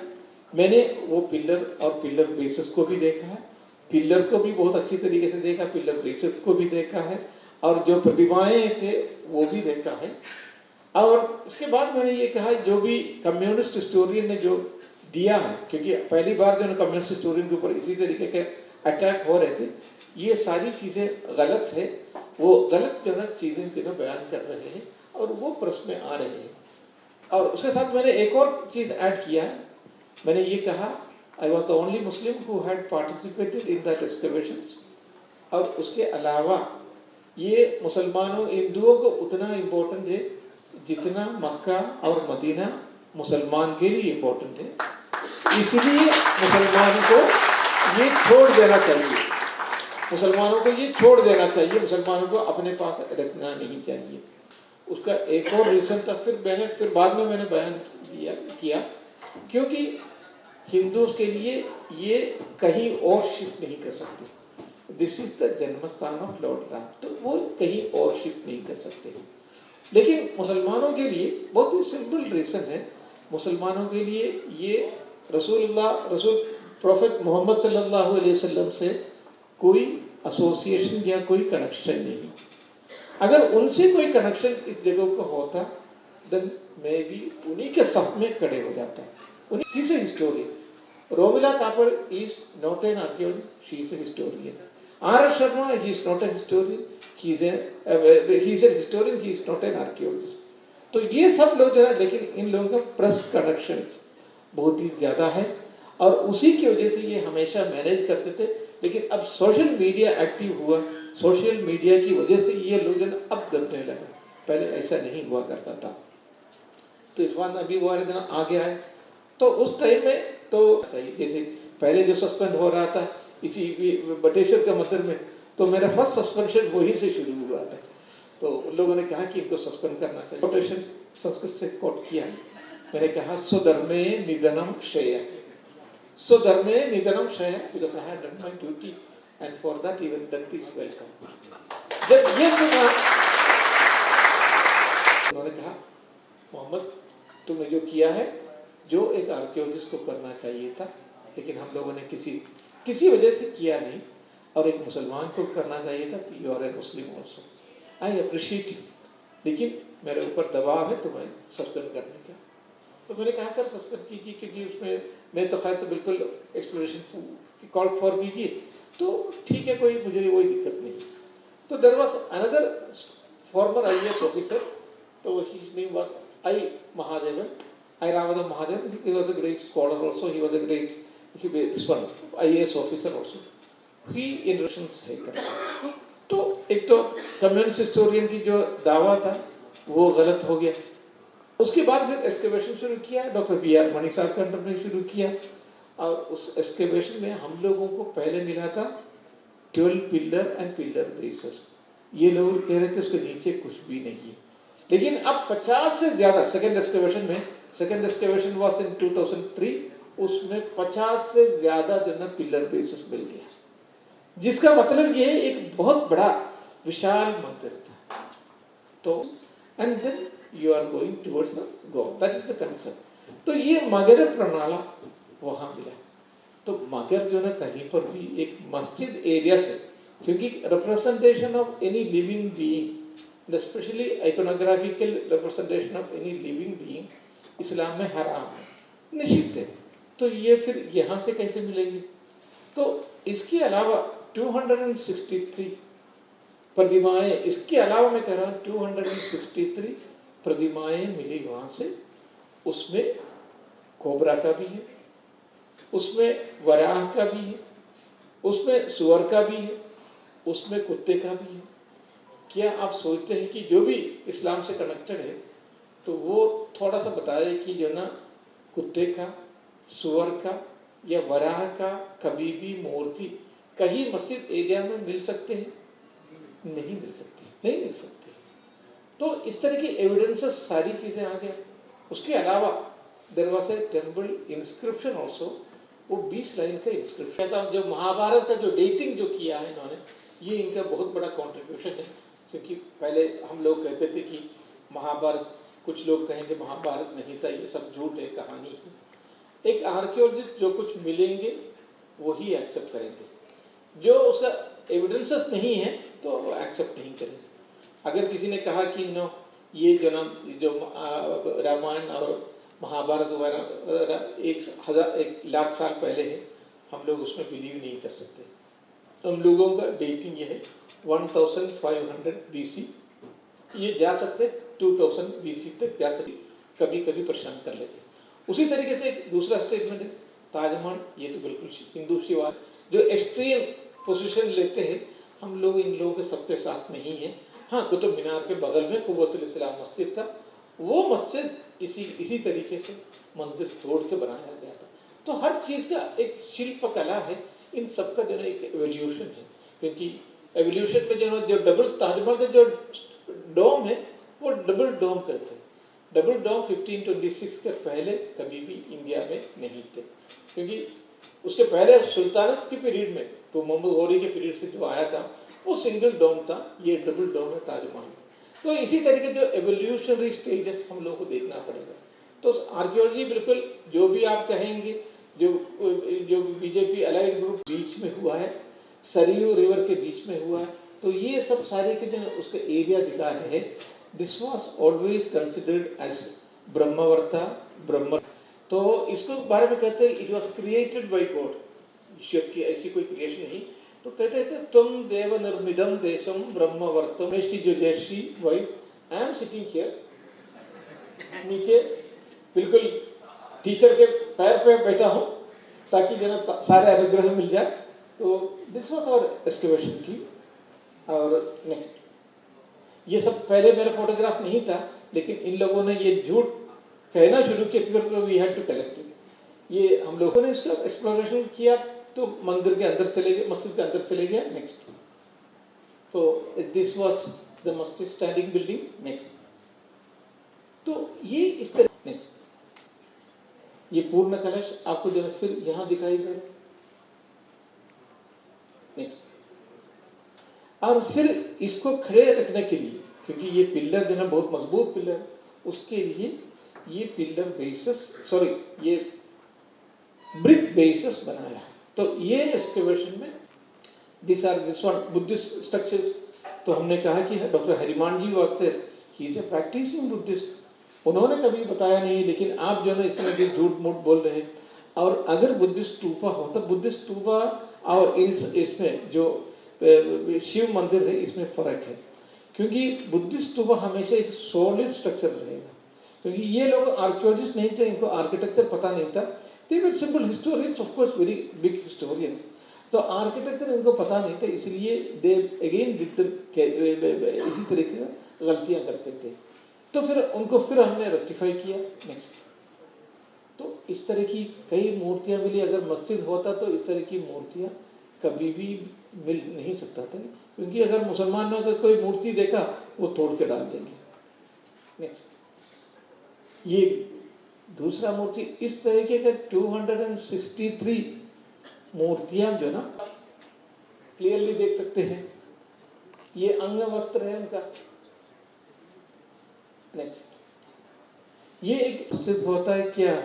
मैंने वो पिलर और पिलर बेसिस को भी देखा है, पिलर को भी बहुत अच्छी तरीके से देखा, पिलर बेसिस को भी देखा है, और जो प्रतिमाएं थे वो भी देखा है। और उसके बाद मैंने ये कहा जो भी कम्युनिस्ट हिस्टोरियन ने जो दिया है, क्योंकि पहली बार जो कम्युनिस्ट हिस्टोरियन के ऊपर इसी तरीके के अटैक हो रहे थे, ये सारी चीज़ें गलत है, वो गलत जो है चीज़ें जो बयान कर रहे हैं और वो प्रेस में आ रहे हैं। और उसके साथ मैंने एक और चीज़ ऐड किया है, मैंने ये कहा I was the only Muslim who had participated in that excavations. और उसके अलावा ये मुसलमानों हिंदुओं को उतना इम्पोर्टेंट है जितना मक्का और मदीना मुसलमान के लिए इम्पोर्टेंट है। इसलिए मुसलमान को ये छोड़ देना चाहिए, मुसलमानों को ये छोड़ देना चाहिए, मुसलमानों को अपने पास रखना नहीं चाहिए। उसका एक और रीज़न था, फिर बाद में मैंने बयान किया क्योंकि हिंदू के लिए ये कहीं और शिफ्ट नहीं कर सकते। दिस इज द जन्मस्थान ऑफ लॉर्ड राम, तो वो कहीं और शिफ्ट नहीं कर सकते। लेकिन मुसलमानों के लिए बहुत ही सिंपल रीज़न है, मुसलमानों के लिए ये रसूल प्रोफेट मोहम्मद सल्लल्लाहु अलैहि वसल्लम से कोई एसोसिएशन या कोई कनेक्शन नहीं। अगर उनसे कोई कनेक्शन इस जगह को होता देन मैं भी उन्हीं के सफ में खड़े हो जाता। उन्हीं से हिस्टोरियन रोमिला तापर is not an archaeologist, she is a historian. R.S. Sharma, he is not a historian, he is a historian, he is not an archaeologist। तो ये सब लोग जो है, लेकिन इन लोगों का प्रेस कनेक्शंस बहुत ही ज़्यादा है और उसी की वजह से ये हमेशा मैनेज करते थे। लेकिन अब सोशल मीडिया एक्टिव हुआ, सोशल मीडिया की वजह से ये लोग जो है अब दबने लगा, पहले ऐसा नहीं हुआ करता था। तो इरफान अभी वो आ गया है, तो उस टाइम में तो चाहिए, जैसे पहले जो सस्पेंड हो रहा था इसी बटेश्वर का मंदिर में, तो मेरा फर्स्ट सस्पेंशन वहीं से शुरू हुआ था। तो उन लोगों ने कहा कि इनको सस्पेंड करना चाहिए, कोटेशन संस्कृत से कोट किया। मैंने कहा स्वधर्मे निधनम श्रेय, स्वधर्मे निधनम श्रेय, because I have done my duty and for that even death is welcome. जब ये सुना, उन्होंने कहा मोहम्मद तुमने जो किया है, जो एक आर्कियोलॉजिस्ट को करना चाहिए था, लेकिन हम लोगों ने किसी वजह से किया नहीं, और एक मुसलमान को करना चाहिए था, you are a Muslim also, I appreciate you, लेकिन मेरे ऊपर दबाव है तुम्हें सस्पेंड करने का। तो मैंने कहा सर सस्पेंड कीजिए, क्योंकि उसमें मैं तो खैर तो बिल्कुल एक्सप्लोरेशन कॉल फॉर कीजिए, तो ठीक है, कोई मुझे कोई दिक्कत नहीं। तो there was another former IAS officer, तो his name was I Mahadevan, I Ramadhan Mahadevan, he was a great scholar also, he was a great this one IAS officer also, he in Russians है करता। तो एक तो communist historian की जो दावा था वो गलत हो गया। उसके बाद फिर एक्सकेवेशन शुरू किया, डॉक्टर BR मणि साहब के अंडर में शुरू किया, और उस एक्सकेवेशन में हम लोगों को पहले मिला था 12 पिलर एंड पिलर बेसेस। ये लोग कह रहे थे उसके नीचे कुछ भी नहीं है, लेकिन अब 50 से ज्यादा सेकेंड एक्सकेवेशन वाज इन 2003, उसमें 50 से ज्यादा जो है पिलर बेसिस मिल गया, जिसका मतलब ये एक बहुत बड़ा विशाल मंदिर था। तो and then you are going towards the god, that is the concept. तो ये मगर प्रणाला वहां मिला। तो मगर जो है कहीं पर भी एक मस्जिद एरिया से, क्योंकि representation of any living being, specially iconographical representation of any living being इस्लाम में हराम है, निषिद्ध है। तो ये फिर यहाँ से कैसे मिलेंगे? तो इसके अलावा 263 प्रतिमाएं, इसके अलावा मैं कह रहा हूँ 263 प्रतिमाएं मिली वहाँ से। उसमें कोबरा का भी है, उसमें वराह का भी है, उसमें सुअर का भी है, उसमें कुत्ते का भी है। क्या आप सोचते हैं कि जो भी इस्लाम से कनेक्टेड है तो वो थोड़ा सा बताए कि जो ना कुत्ते का, सुअर का या वराह का कभी भी मूर्ति कहीं मस्जिद एरिया में मिल सकते हैं? नहीं मिल सकती, नहीं मिल सकती। तो इस तरह की एविडेंसेस सारी चीजें आ गया। उसके अलावा there was a temple inscription also, वो 20 लाइन का इंस्क्रिप्शन था। जो महाभारत का जो डेटिंग जो किया है इन्होंने, ये इनका बहुत बड़ा कॉन्ट्रीब्यूशन है। क्योंकि पहले हम लोग कहते थे कि महाभारत, कुछ लोग कहेंगे महाभारत नहीं था, ये सब झूठ है, कहानी है। एक आर्कियोलॉजिस्ट जो कुछ मिलेंगे वही एक्सेप्ट करेंगे, जो उसका एविडेंसेस नहीं है तो वो एक्सेप्ट नहीं करेंगे। अगर किसी ने कहा कि नो ये जो रामायण और महाभारत वगैरह 1,00,000 साल पहले है, हम लोग उसमें बिलीव नहीं कर सकते। हम लोगों का डेटिंग ये है 1500 BC, ये जा सकते 2000 BC तक जा सकते, कभी कभी परेशान कर लेते। उसी तरीके से एक दूसरा स्टेटमेंट है ताजमहल, ये तो बिल्कुल हिंदू शिवाय जो एक्सट्रीम पोजीशन लेते हैं, हम लोग इन लोगों के सबके साथ नहीं है। हाँ, कुतुब मीनार के बगल में कुव्वतुल इस्लाम मस्जिद था, वो मस्जिद इसी तरीके से मंदिर तोड़ के बनाया गया था। तो हर चीज़ का एक शिल्प कला है, इन सब का जो है एक एवोल्यूशन है, क्योंकि एवोल्यूशन में जो डबल ताजमहल का जो डोम है वो डबल डोम करते हैं। डबल डोम 1526 के पहले कभी भी इंडिया में नहीं थे, क्योंकि उसके पहले सुल्तानत के पीरियड में तो मोहम्मद गौरी के पीरियड से जो आया था वो सिंगल डोम था, ये डबल डोम है ताजमहल। तो इसी तरीके जो एवोल्यूशनरी स्टेजेस हम लोग को देखना पड़ेगा। तो आर्कियोलॉजी बिल्कुल जो भी आप कहेंगे, जो बीजेपी अलाइड ग्रुप बीच में हुआ है, सरयू रिवर के बीच में हुआ है, तो ये सब सारे के जो उसका एरिया दिखा रहे हैं। This was always considered as Brahmavarta Brahma. तो इसको बारे में कहते हैं it was created by God, ईश्वर की ऐसी कोई क्रिएशन नहीं। तो कहते थे तुम देव निर्मिदम देशम ब्रह्मवर्तम। की जो Jayashree wife, I am sitting here, नीचे बिल्कुल टीचर के पैर पे बैठा हूँ ताकि जो सारे अनुग्रह मिल जाए। तो दिस वॉज आवर एक्सकवेशन की। और नेक्स्ट, ये सब पहले मेरा फोटोग्राफ नहीं था, लेकिन इन लोगों ने ये झूठ कहना शुरू किया तो we had to collect it. ये हम लोगों ने इसका एक्सप्लोरेशन किया, तो मंदिर के अंदर चले गए, मस्जिद के अंदर चले गए। नेक्स्ट, तो दिस वाज द मस्जिद स्टैंडिंग बिल्डिंग। नेक्स्ट, तो ये इस तरह। नेक्स्ट, ये पूर्ण कलश आपको जो फिर यहां दिखाई दे रहा है। नेक्स्ट, और फिर इसको खड़े रखने के लिए, क्योंकि ये पिलर जो है बहुत मजबूत पिलर, उसके लिए ये पिलर बेसिस, सॉरी ये ब्रिक बेसिस बनाया। तो ये एक्सकवेशन में दिस वन बुद्धिस्ट स्ट्रक्चर्स। तो हमने कहा कि डॉक्टर हरिमान जी वास्ते he is a practicing Buddhist, उन्होंने कभी बताया नहीं, लेकिन आप जो है इसमें भी झूठ मूठ बोल रहे हैं। और अगर बुद्धिस्ट स्तूपा हो तो बुद्धिस्ट स्तूपा और इसमें जो शिव मंदिर है इसमें फर्क है, क्योंकि बुद्धिस्ट स्तूपा हमेशा एक सॉलिड स्ट्रक्चर रहेगा। क्योंकि ये लोग आर्कियोलॉजिस्ट नहीं थे, इनको आर्किटेक्चर पता नहीं था। They were simple historians, of course, very big historians. तो आर्किटेक्चर इनको पता नहीं था, इसलिए they again did इसी तरीके से गलतियां करते थे। तो फिर हमने रेक्टिफाई किया। नेक्स्ट, तो इस तरह की कई मूर्तियां मिली। अगर मस्जिद होता तो इस तरह की मूर्तियां कभी भी मिल नहीं सकता था, क्योंकि अगर मुसलमानों ने कोई मूर्ति देखा वो तोड़ के डाल देंगे। नेक्स्ट, ये दूसरा मूर्ति इस तरीके का 263 मूर्तियां जो ना क्लियरली देख सकते हैं। ये अंग वस्त्र है उनका। नेक्स्ट, ये एक स्थित होता है क्या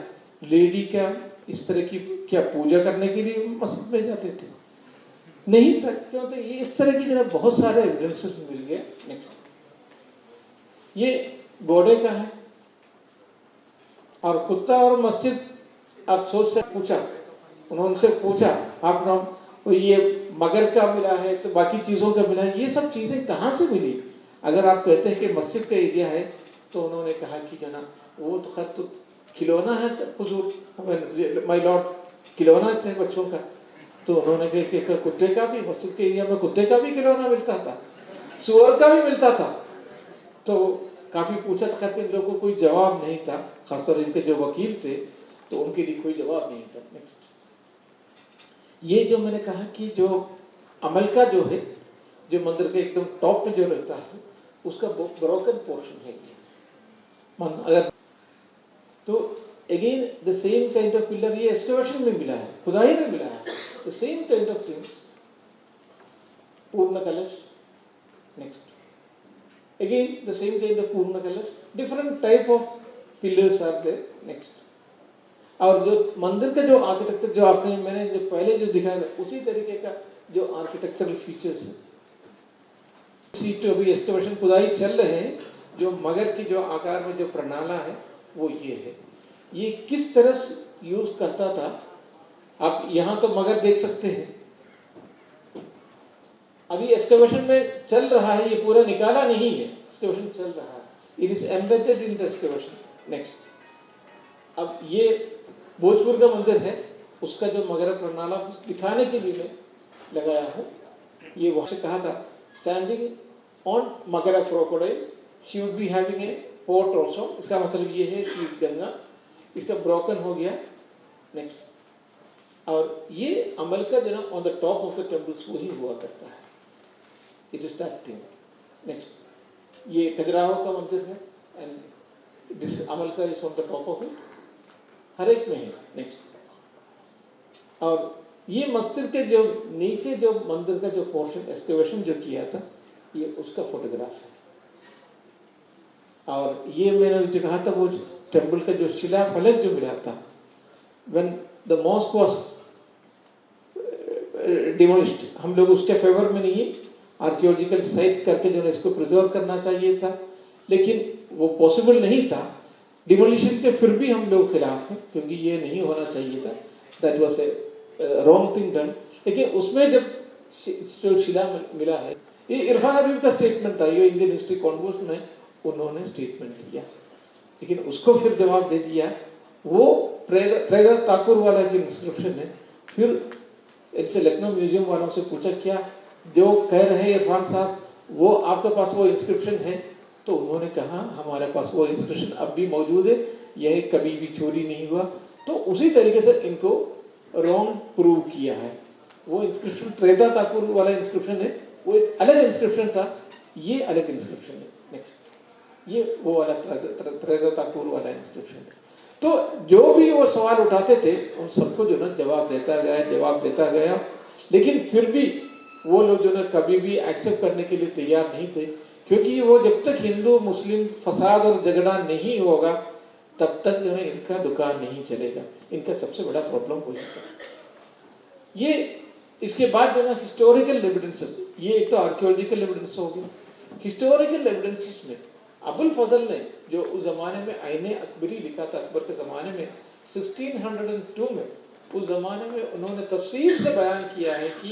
लेडी का इस तरह की क्या पूजा करने के लिए मस्जिद में जाते थे? नहीं था, क्यों? तो ये इस तरह की जो बहुत सारे एविडेंसेस मिल गए। नेक्स्ट, ये घोड़े का है और कुत्ता और मस्जिद। आप सोच से पूछा, उन्होंने पूछा आप ये मगर का मिला है तो बाकी चीजों का मिला है, ये सब चीजें कहाँ से मिली? अगर आप कहते हैं कि मस्जिद का एरिया है, तो उन्होंने कहा कि जना वो तो खैर तो खिलौना है, हुजूर माय लॉर्ड खिलौना थे बच्चों का। तो उन्होंने कहा कि कुत्ते का भी, मस्जिद के एरिया में कुत्ते का भी खिलौना मिलता था, सुअर का भी मिलता था। तो काफी पूछा था, इन लोगों को कोई जवाब नहीं था, खासतौर इनके जो वकील थे तो उनके लिए कोई जवाब नहीं था। नेक्स्ट, ये जो मैंने कहा कि जो अमल का जो है, जो मंदिर के एकदम टॉप पे जो रहता है, उसका ब्रोकन पोर्शन है ये। अगर तो again the same kind of pillar ये एक्सकवेशन में मिला है, खुदाई में मिला है, the same kind of things. पूर्ण कलश। Next, again the same kind of पूर्ण कलश, different type of pillars are there. Next, और जो मंदिर का जो आर्किटेक्चर जो आपने मैंने जो पहले जो दिखाया उसी तरीके का जो आर्किटेक्चरल फीचर्स है। सीट अभी एक्सकवेशन खुदाई चल रहे हैं, जो मगर की जो आकार में जो प्रणाला है वो ये है। ये किस तरह से यूज करता था, आप यहाँ तो मगर देख सकते हैं, अभी एक्सकवेशन में चल रहा है, ये पूरा निकाला नहीं है, एक्सकवेशन चल रहा है, it is embedded in the excavation. Next, अब ये भोजपुर का मंदिर है, उसका जो मगर प्रणाला दिखाने के लिए मैं लगाया हूँ। ये वहां से कहा था, standing on Magra crocodile she would be having a port also. इसका मतलब ये है कि गंगा, इसका ब्रोकन हो गया। नेक्स्ट, और ये अमल का जो ना on the top of the temples वही हुआ करता है, it is that thing. Next, ये खजुराहो का मंदिर है एंड दिस अमल का is on the top of it, हर एक में है। नेक्स्ट, और ये मस्जिद के जो नीचे जो मंदिर का जो पोर्शन एक्सकवेशन जो किया था, ये उसका फोटोग्राफ है। और ये मैंने जो कहा था, वो टेम्पल का जो शिला फलक जो मिला था, when the mosque was demolished, हम लोग उसके फेवर में नहीं, आर्कियोलॉजिकल साइट करके जो है इसको प्रिजर्व करना चाहिए था, लेकिन वो पॉसिबल नहीं था। डिमोलिशन के फिर भी हम लोग खिलाफ हैं, क्योंकि ये नहीं होना चाहिए था, that was a wrong thing done. लेकिन उसमें जब जो शिला मिला है, ये इरफान हबीब का स्टेटमेंट था, ये इंडियन हिस्ट्री कॉन्वोस में उन्होंने स्टेटमेंट दिया, लेकिन उसको फिर जवाब दे दिया वो ट्रेजर ठाकुर वाला जो इंस्क्रिप्शन है। फिर इनसे लखनऊ म्यूजियम वालों से पूछा, क्या जो कह रहे हैं इरफान साहब वो आपके पास वो इंस्क्रिप्शन है? तो उन्होंने कहा हमारे पास वो इंस्क्रिप्शन अब भी मौजूद है, यह कभी भी चोरी नहीं हुआ। तो उसी तरीके से इनको रॉन्ग प्रूव किया है। वो इंस्क्रिप्शन ट्रेजर ठाकुर वाला इंस्क्रिप्शन है, वो एक अलग इंस्क्रिप्शन था, ये अलग इंस्क्रिप्शन है। नेक्स्ट, ये वो वाला ट्रेजर ठाकुर वाला इंस्क्रिप्शन है। तो जो भी वो सवाल उठाते थे उन सबको जो ना जवाब देता गया, लेकिन फिर भी वो लोग जो ना कभी भी एक्सेप्ट करने के लिए तैयार नहीं थे, क्योंकि वो जब तक हिंदू मुस्लिम फसाद और झगड़ा नहीं होगा तब तक जो है इनका दुकान नहीं चलेगा। इनका सबसे बड़ा प्रॉब्लम वही था। ये इसके बाद जो ना हिस्टोरिकल एविडेंसेस, ये एक तो आर्कियोलॉजिकल एविडेंस हो गया, हिस्टोरिकल एविडेंसेस में अबुल फजल ने जो उस जमाने में आईने अकबरी लिखा था, अकबर के जमाने में 1602 में, उस जमाने में उन्होंने तफसील से बयान किया है कि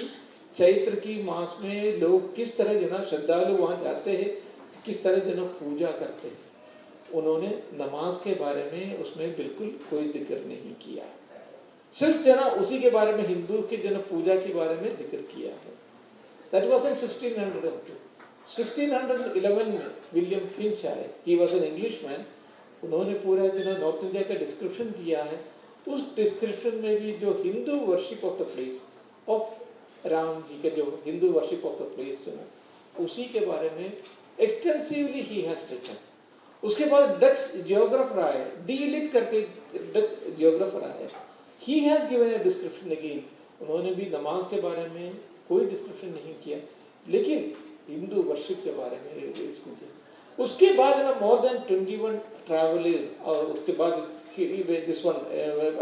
चैत्र की मास में लोग किस तरह जो ना श्रद्धालु वहां जाते हैं, किस तरह जो ना पूजा करते हैं। उन्होंने नमाज के बारे में उसमें बिल्कुल कोई जिक्र नहीं किया, सिर्फ जो ना उसी के बारे में हिंदू के जो ना पूजा के बारे में जिक्र किया है। That was in 1602। 1611 में विलियम फिंच आए, ही वाज एन इंग्लिशमैन, उन्होंने पूरा जो ना नॉर्थ इंडिया का डिस्क्रिप्शन दिया है। उस डिस्क्रिप्शन में भी जो Hindu worship of the place of Ram ji के, जो Hindu worship of the place जो है उसी के बारे में एक्सटेंसिवली ही हैज टेकन। उसके बाद डच जियोग्राफर आए, डी लिट करके डच जियोग्राफर आए, he has given a description again. उन्होंने भी नमाज के बारे में कोई डिस्क्रिप्शन नहीं किया, लेकिन हिंदू वर्शिप के बारे में इसको। उसके बाद ना मोर देन 21 ट्रैवलर्स, और उसके बाद दिस वन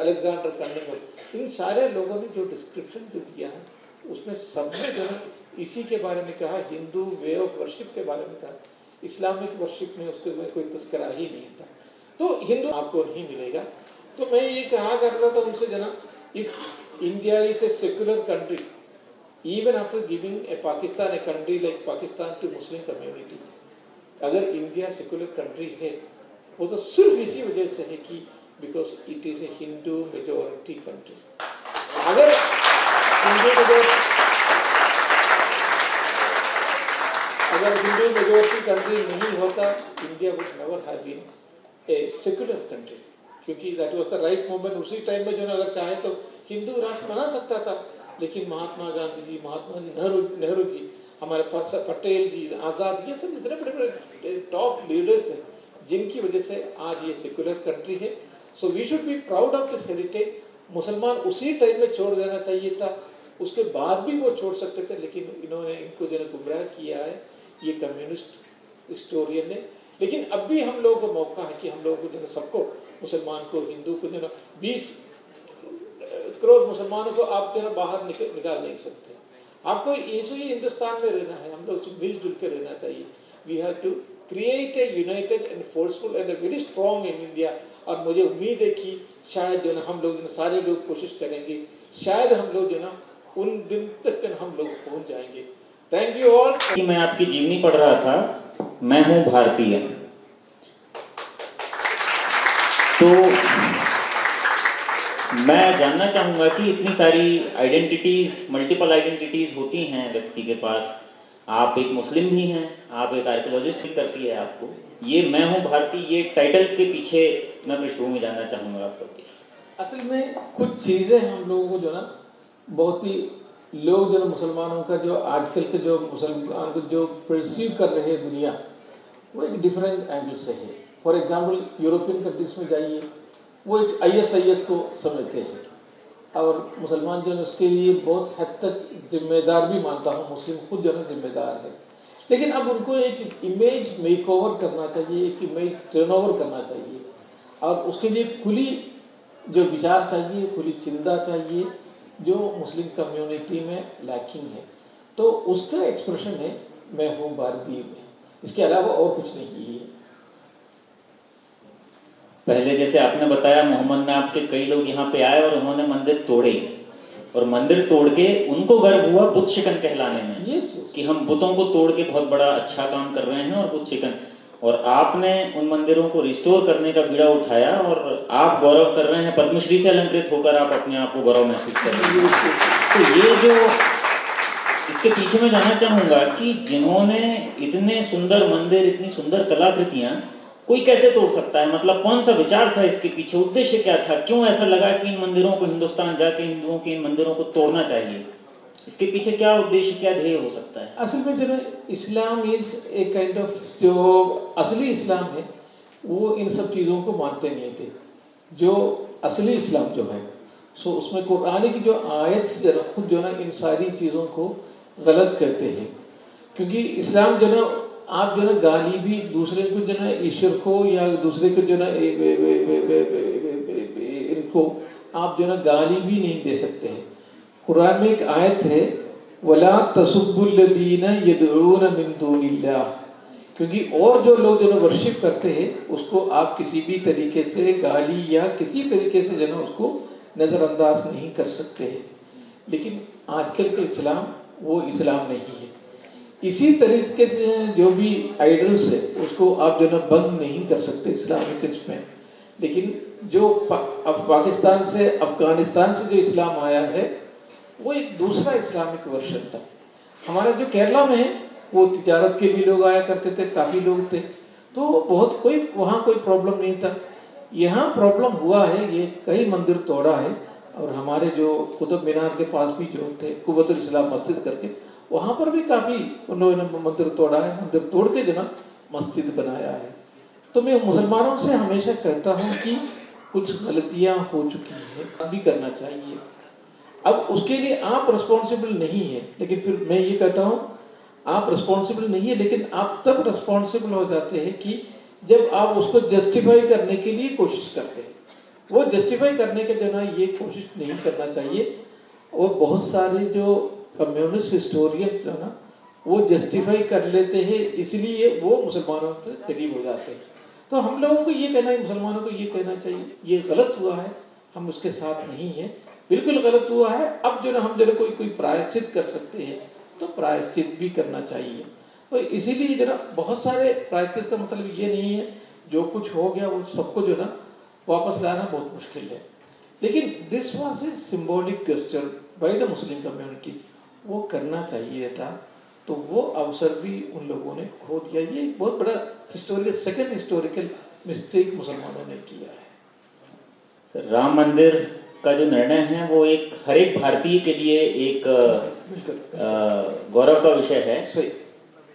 अलेक्जेंडर कनिंघम, इन सारे लोगों ने जो डिस्क्रिप्शन जो दिया है उसमें सबने जो है इसी के बारे में कहा, हिंदू वे ऑफ वर्शिप के बारे में कहा। इस्लामिक वर्शिप में उसके में कोई तस्करा ही नहीं था। तो हिंदू आपको नहीं मिलेगा। तो मैं ये कहा कर रहा था उनसे जना, if India is a secular country, even after giving a Pakistan, a country like Pakistan to Muslim community, अगर इंडिया सेक्युलर कंट्री है वो तो सिर्फ इसी वजह से है कि because it is a Hindu majority country. अगर हिंदू मेजोरिटी कंट्री नहीं होता, India would never have been a secular country, क्योंकि that was the right moment. उसी टाइम में जो अगर चाहे तो हिंदू राष्ट्र बना सकता था, लेकिन महात्मा गांधी जी, महात्मा नेहरू जी, हमारे पास पटेल जी, आजाद, ये सब इतने बड़े बड़े टॉप लीडर्स थे जिनकी वजह से आज ये सेक्युलर कंट्री है। So we should be proud of this heritage. मुसलमान उसी टाइम में छोड़ देना चाहिए था, उसके बाद भी वो छोड़ सकते थे, लेकिन इन्होंने इनको जो गुमराह किया है ये कम्युनिस्ट हिस्टोरियन ने। लेकिन अब भी हम लोगों को मौका है कि हम लोगों को जो सबको, मुसलमान को, हिंदू को, जो 20 करोड़ मुसलमानों को आप जो बाहर निकाल नहीं सकते। आपको इसी हिंदुस्तान में रहना है, हम लोग मिलजुल के रहना चाहिए। We have to create a united and forceful and a very strong in India. और मुझे उम्मीद है कि शायद जो ना हम लोग जो ना सारे लोग कोशिश करेंगे, शायद हम लोग जो ना उन दिन तक हम लोग पहुंच जाएंगे. Thank you all. कि मैं आपकी जीवनी पढ़ रहा था, मैं हूं भारतीय. तो मैं जानना चाहूंगा कि इतनी सारी आइडेंटिटीज, मल्टीपल आइडेंटिटीज होती हैं व्यक्ति के पास. आप एक मुस्लिम भी हैं, आप एक आर्कियोलॉजिस्ट भी करती है आपको. ये मैं हूं भारतीय, ये टाइटल के पीछे मैं पृष्ठभूमि जानना चाहूंगा आपको. असल में कुछ चीज़ें हम लोगों को जो ना बहुत ही लोग जो मुसलमानों का जो आजकल के जो मुसलमान को जो परसीव कर रहे हैं दुनिया, वो एक डिफरेंट एंगल से है. फॉर एग्जांपल यूरोपियन कंट्रीज में जाइए, वो एक ISIS को समझते हैं और मुसलमान जो है उसके लिए बहुत हद तक जिम्मेदार भी मानता हूँ. मुस्लिम खुद जो है जिम्मेदार है, लेकिन अब उनको एक इमेज मेकओवर करना चाहिए, एक इमेज टर्नओवर करना चाहिए और उसके लिए खुली जो विचार चाहिए, खुली चिंता चाहिए, जो मुस्लिम कम्युनिटी में लैकिंग है. तो उसका एक्सप्रेशन है मैं हूँ भारतीय में. इसके अलावा और कुछ नहीं है. पहले जैसे आपने बताया मोहम्मद नाम के कई लोग यहाँ पे आए और उन्होंने मंदिर तोड़े और मंदिर तोड़ के उनको गर्व हुआ बुत शिकन कहलाने में. yes. कि हम बुतों को तोड़ के बहुत बड़ा अच्छा काम कर रहे हैं और बुत शिकन. और आपने उन मंदिरों को रिस्टोर करने का बीड़ा उठाया और आप गौरव कर रहे हैं, पद्मश्री से अलंकृत होकर आप अपने आप को गौरव महसूस कर रहे हैं. तो ये जो इसके पीछे मैं जानना चाहूँगा कि जिन्होंने इतने सुंदर मंदिर, इतनी सुंदर कलाकृतियाँ, कोई कैसे तोड़ सकता है? मतलब कौन सा विचार था इसके पीछे, उद्देश्य क्या था, क्यों ऐसा लगा कि इन मंदिरों को हिंदुस्तान जाके हिंदुओं के इन मंदिरों को तोड़ना चाहिए? इसके पीछे क्या उद्देश्य, क्या ध्येय हो सकता है? असल में जो है इस्लाम इज एक काइंड ऑफ, जो असली इस्लाम है वो इन सब चीज़ों को मानते नहीं थे. जो असली इस्लाम जो है सो उसमें कुरान की जो आयत से खुद जो ना इन सारी चीज़ों को गलत कहते हैं. क्योंकि इस्लाम जो ना आप जो ना गाली भी दूसरे को जो ना ईश्वर को या दूसरे को जो ना इनको आप जो ना गाली भी नहीं दे सकते हैं. कुरान में एक आयत है वला तसुब्बुल्लज़ीना यदऊना मिन दूनिल्लाह. क्योंकि और जो लोग जो वर्शिप करते हैं उसको आप किसी भी तरीके से गाली या किसी तरीके से जो उसको नज़रअंदाज नहीं कर सकते हैं. लेकिन आजकल के इस्लाम वो इस्लाम नहीं है. इसी तरीके से जो भी आइडल्स है उसको आप जो बंद नहीं कर सकते इस्लामिक इसमें. लेकिन जो अब पाकिस्तान से, अफगानिस्तान से जो इस्लाम आया है वो एक दूसरा इस्लामिक वर्जन था. हमारे जो केरला में है वो तिजारत के भी लोग आया करते थे, काफ़ी लोग थे, तो बहुत कोई वहाँ कोई प्रॉब्लम नहीं था. यहाँ प्रॉब्लम हुआ है, ये कई मंदिर तोड़ा है और हमारे जो कुतुब मीनार के पास भी जो थे कुव्वतुल इस्लाम मस्जिद करके, वहाँ पर भी काफ़ी उन्होंने मंदिर तोड़ा है. मंदिर तोड़ के जो ना मस्जिद बनाया है. तो मैं मुसलमानों से हमेशा कहता हूँ कि कुछ गलतियाँ हो चुकी हैं, भी करना चाहिए. अब उसके लिए आप रिस्पॉन्सिबल नहीं है, लेकिन फिर मैं ये कहता हूँ आप रिस्पॉन्सिबल नहीं है, लेकिन आप तब रिस्पॉन्सिबल हो जाते हैं कि जब आप उसको जस्टिफाई करने के लिए कोशिश करते हैं. वो जस्टिफाई करने के जो ना ये कोशिश नहीं करना चाहिए. और बहुत सारे जो कम्युनिस्ट हिस्टोरियन जो ना वो जस्टिफाई कर लेते हैं, इसलिए वो मुसलमानों से करीब हो जाते हैं. तो हम लोगों को ये कहना है, मुसलमानों को ये कहना चाहिए ये गलत हुआ है, हम उसके साथ नहीं हैं, बिल्कुल गलत हुआ है. अब जो ना हम जो कोई प्रायश्चित कर सकते हैं तो प्रायश्चित भी करना चाहिए. तो इसीलिए जो ना बहुत सारे प्रायश्चित का मतलब ये नहीं है जो कुछ हो गया वो सबको जो ना वापस लाना बहुत मुश्किल है. लेकिन this was a symbolic gesture by the Muslim community, वो करना चाहिए था. तो वो अवसर भी उन लोगों ने खो दिया. ये एक बहुत बड़ा सेकंड हिस्टोरिकल मिस्टेक मुसलमानों ने किया है. सर, राम मंदिर का जो निर्णय है वो एक हर एक भारतीय के लिए एक गौरव का विषय है. सही.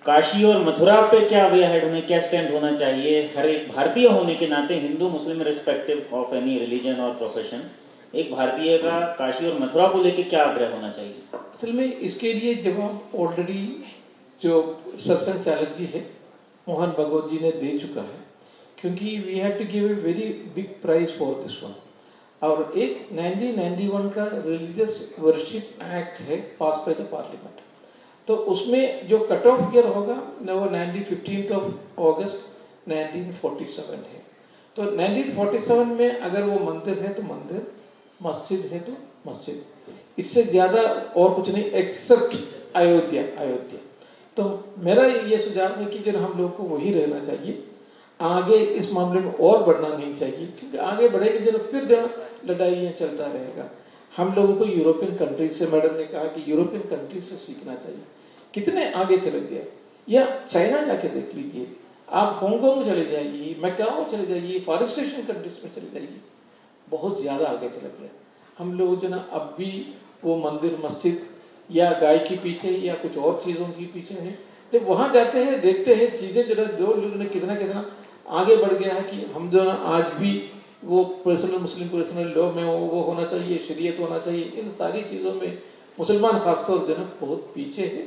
काशी और मथुरा पे क्या वे हेड होने, क्या स्टैंड होना चाहिए हर एक भारतीय होने के नाते, हिंदू मुस्लिम रिस्पेक्टिव ऑफ एनी रिलीजन और प्रोफेशन, एक भारतीय का काशी और मथुरा को लेके क्या आग्रह होना चाहिए? असल में इसके लिए जवाब ऑलरेडी जो सत्संग चालक जी है, मोहन भगवत जी ने दे चुका है. क्योंकि we have to give a very big price for this one. और एक 1991 का रिलीजियस वर्शिप एक्ट है पास बाय द पार्लियामेंट. तो उसमें जो कट ऑफ ईयर होगा न वो 15 अगस्त 1947 है। तो 1947 में अगर वो मंदिर है तो मंदिर, मस्जिद है तो मस्जिद, इससे ज़्यादा और कुछ नहीं एक्सेप्ट अयोध्या। तो मेरा ये सुझाव है कि जो हम लोग को वही रहना चाहिए, आगे इस मामले में और बढ़ना नहीं चाहिए, क्योंकि आगे बढ़ेंगे जो फिर जो लड़ाइयाँ चलता रहेगा। हम लोगों को यूरोपियन कंट्रीज से, मैडम ने कहा कि यूरोपियन कंट्रीज से सीखना चाहिए, कितने आगे चले गए। या चाइना जाके देख लीजिए, आप हांगकांग चले जाइए, मैकाओ चले जाइए, फॉर ईस्ट एशियन कंट्रीज में चले जाइए, बहुत ज़्यादा आगे चले गए। हम लोग जो ना अब भी वो मंदिर मस्जिद या गाय के पीछे या कुछ और चीज़ों के पीछे हैं। जब वहाँ जाते हैं देखते हैं चीज़ें जो लोग ने कितना कितना आगे बढ़ गया है कि हम जो ना आज भी वो पर्सनल मुस्लिम पर्सनल लॉ में वो होना चाहिए, शरीयत होना चाहिए, इन सारी चीज़ों में मुसलमान खासतौर जो ना बहुत पीछे है।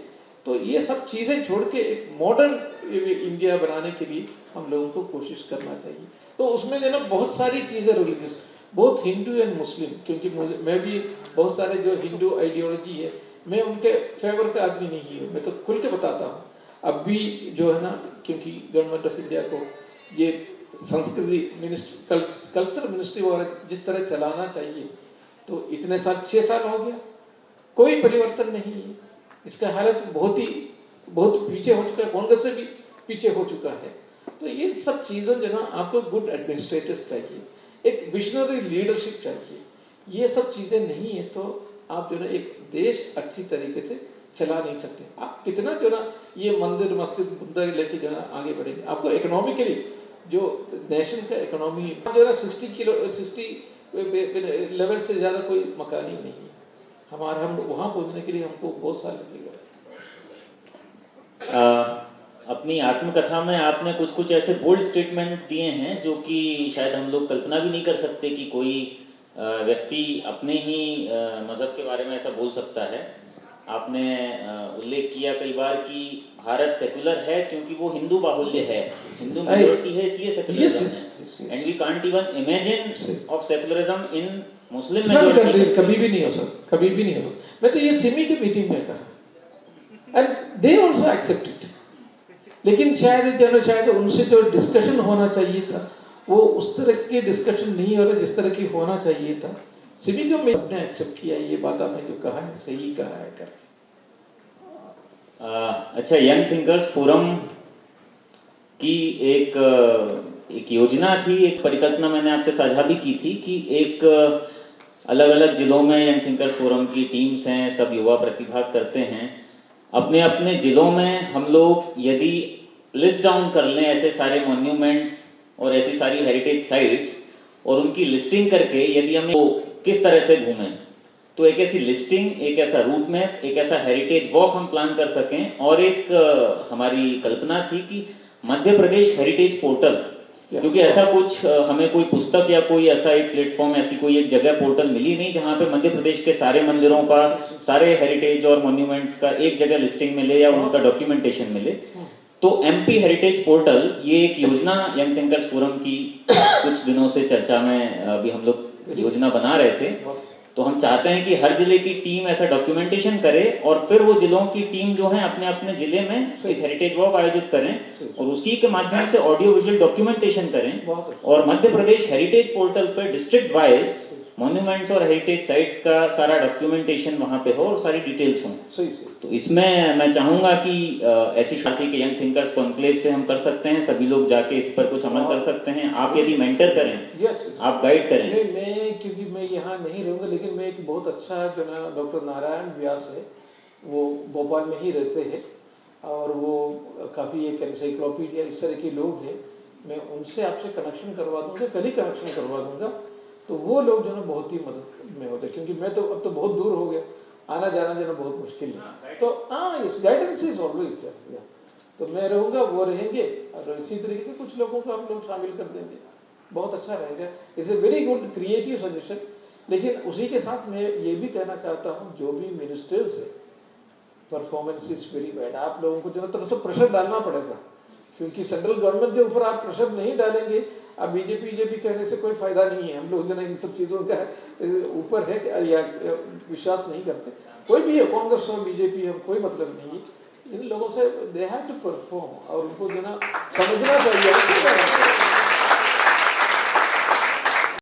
तो ये सब चीज़ें छोड़ के एक मॉडर्न इंडिया बनाने के लिए हम लोगों को कोशिश करना चाहिए। तो उसमें जो ना बहुत सारी चीज़ें religious, both Hindu and Muslim, क्योंकि मैं भी बहुत सारे जो हिंदू आइडियोलॉजी है मैं उनके फेवर का आदमी नहीं हूँ, मैं तो खुल के बताता हूँ। अब भी जो है ना, क्योंकि गवर्नमेंट ऑफ इंडिया को ये संस्कृति मिनिस्ट्री, कल्चर मिनिस्ट्री वगैरह जिस तरह चलाना चाहिए, तो इतने साल 6 साल हो गया, कोई परिवर्तन नहीं है। इसका हालत बहुत पीछे हो चुका है, कांग्रेस से भी पीछे हो चुका है। तो ये सब चीज़ों जो ना आपको गुड एडमिनिस्ट्रेटर्स चाहिए, एक विजनरी लीडरशिप चाहिए। ये सब चीज़ें नहीं है तो आप जो ना एक देश अच्छी तरीके से चला नहीं सकते। आप कितना जो ना ये मंदिर मस्जिद मुद्दा लेके जो ना आगे बढ़ेंगे, आपको इकोनॉमिकली जो नेशन का इकोनॉमी जो ना 60 लेवल से ज़्यादा कोई मकान ही नहीं है हमारा। हम वहाँ पहुँचने के लिए हमको बहुत साल लगेगा। अपनी आत्मकथा में आपने कुछ ऐसे बोल्ड स्टेटमेंट दिए हैं जो कि शायद हम लोग कल्पना भी नहीं कर सकते कि कोई व्यक्ति अपने ही मज़हब के बारे में ऐसा बोल सकता है। आपने उल्लेख किया कई बार कि भारत सेकुलर है क्योंकि वो हिंदू बाहुल्य है, हिंदू मेजॉरिटी है, इसलिए सेकुलरिज्म है, and we can't even imagine of secularism in Muslim majority. कभी भी नहीं हो सकता, कभी भी नहीं हो सकता। मैं तो ये सिमी की मीटिंग में कहा and they also accept it. लेकिन शायद उनसे जो डिस्कशन होना चाहिए था वो उस तरह की डिस्कशन नहीं हो रहा जिस तरह की होना चाहिए था। सिमी को मैं सबने एक्सेप्ट किया, ये बात आपने जो कहा है सही कहा है करके। अच्छा, यंग थिंकर्स फोरम की एक योजना थी, एक परिकल्पना मैंने आपसे साझा भी की थी कि एक अलग अलग जिलों में यंग थिंकर्स फोरम की टीम्स हैं, सब युवा प्रतिभाग करते हैं। अपने अपने जिलों में हम लोग यदि लिस्ट डाउन कर लें ऐसे सारे मॉन्यूमेंट्स और ऐसी सारी हेरिटेज साइट्स और उनकी लिस्टिंग करके यदि हमें वो किस तरह से घूमें, तो एक ऐसी लिस्टिंग, एक ऐसा रूट मैप, एक ऐसा हेरिटेज वॉक हम प्लान कर सकें। और एक हमारी कल्पना थी कि मध्य प्रदेश हेरिटेज पोर्टल, क्योंकि ऐसा कुछ हमें कोई पुस्तक या कोई ऐसा एक प्लेटफॉर्म, ऐसी कोई एक जगह पोर्टल मिली नहीं जहां पे मध्य प्रदेश के सारे मंदिरों का, सारे हेरिटेज और मॉन्यूमेंट्स का एक जगह लिस्टिंग मिले या उनका डॉक्यूमेंटेशन मिले। तो एमपी हेरिटेज पोर्टल, ये एक योजना यंग थिंकर्स फोरम की कुछ दिनों से चर्चा में अभी हम लोग योजना बना रहे थे। तो हम चाहते हैं कि हर जिले की टीम ऐसा डॉक्यूमेंटेशन करे और फिर वो जिलों की टीम जो है अपने अपने जिले में एक हेरिटेज वॉक आयोजित करें और उसी के माध्यम से ऑडियो विजुअल डॉक्यूमेंटेशन करें और मध्य प्रदेश हेरिटेज पोर्टल पर डिस्ट्रिक्ट वाइज मॉन्यूमेंट्स और हेरिटेज साइट्स का सारा डॉक्यूमेंटेशन वहां पे हो और सारी डिटेल्स हों। तो इसमें मैं चाहूंगा कि ऐसी शासी के यंग थिंकर्स कॉन्क्लेव से हम कर सकते हैं, सभी लोग जाके इस पर कुछ अमल कर सकते हैं। आप यदि मेंटर करें, आप गाइड करें। मैं क्योंकि मैं यहाँ नहीं रहूँगा, लेकिन मैं एक बहुत अच्छा जो ना डॉक्टर नारायण व्यास है, वो भोपाल में ही रहते हैं और वो काफ़ी एक एनसाइक्लोपीडिया इस तरह के लोग हैं। मैं उनसे आपसे कनेक्शन करवा दूँगा, कल ही कनेक्शन करवा दूँगा। तो वो लोग जो ना बहुत ही मदद में होते हैं, क्योंकि मैं तो अब तो बहुत दूर हो गया, आना जाना जो ना बहुत मुश्किल है। तो इस गाइडेंस इज ऑलवेज देयर। तो मैं रहूँगा, वो रहेंगे और इसी तरीके से कुछ लोगों को हम लोग शामिल कर देंगे, बहुत अच्छा रहेगा। It's a very good creative suggestion. लेकिन उसी के साथ मैं ये भी कहना चाहता हूँ, जो भी मिनिस्टर्स है, परफॉर्मेंस इज वेरी बैड। आप लोगों को जो है थोड़ा सा प्रेशर डालना पड़ेगा, क्योंकि सेंट्रल गवर्नमेंट के ऊपर आप प्रेशर नहीं डालेंगे, अब बीजेपी कहने से कोई फायदा नहीं है। हम लोग जो है इन सब चीज़ों का ऊपर है या विश्वास नहीं करते। कोई भी है, कांग्रेस हो बीजेपी हो, कोई मतलब नहीं है। इन लोगों से दे हैव टू परफॉर्म और उनको जो ना समझना चाहिए।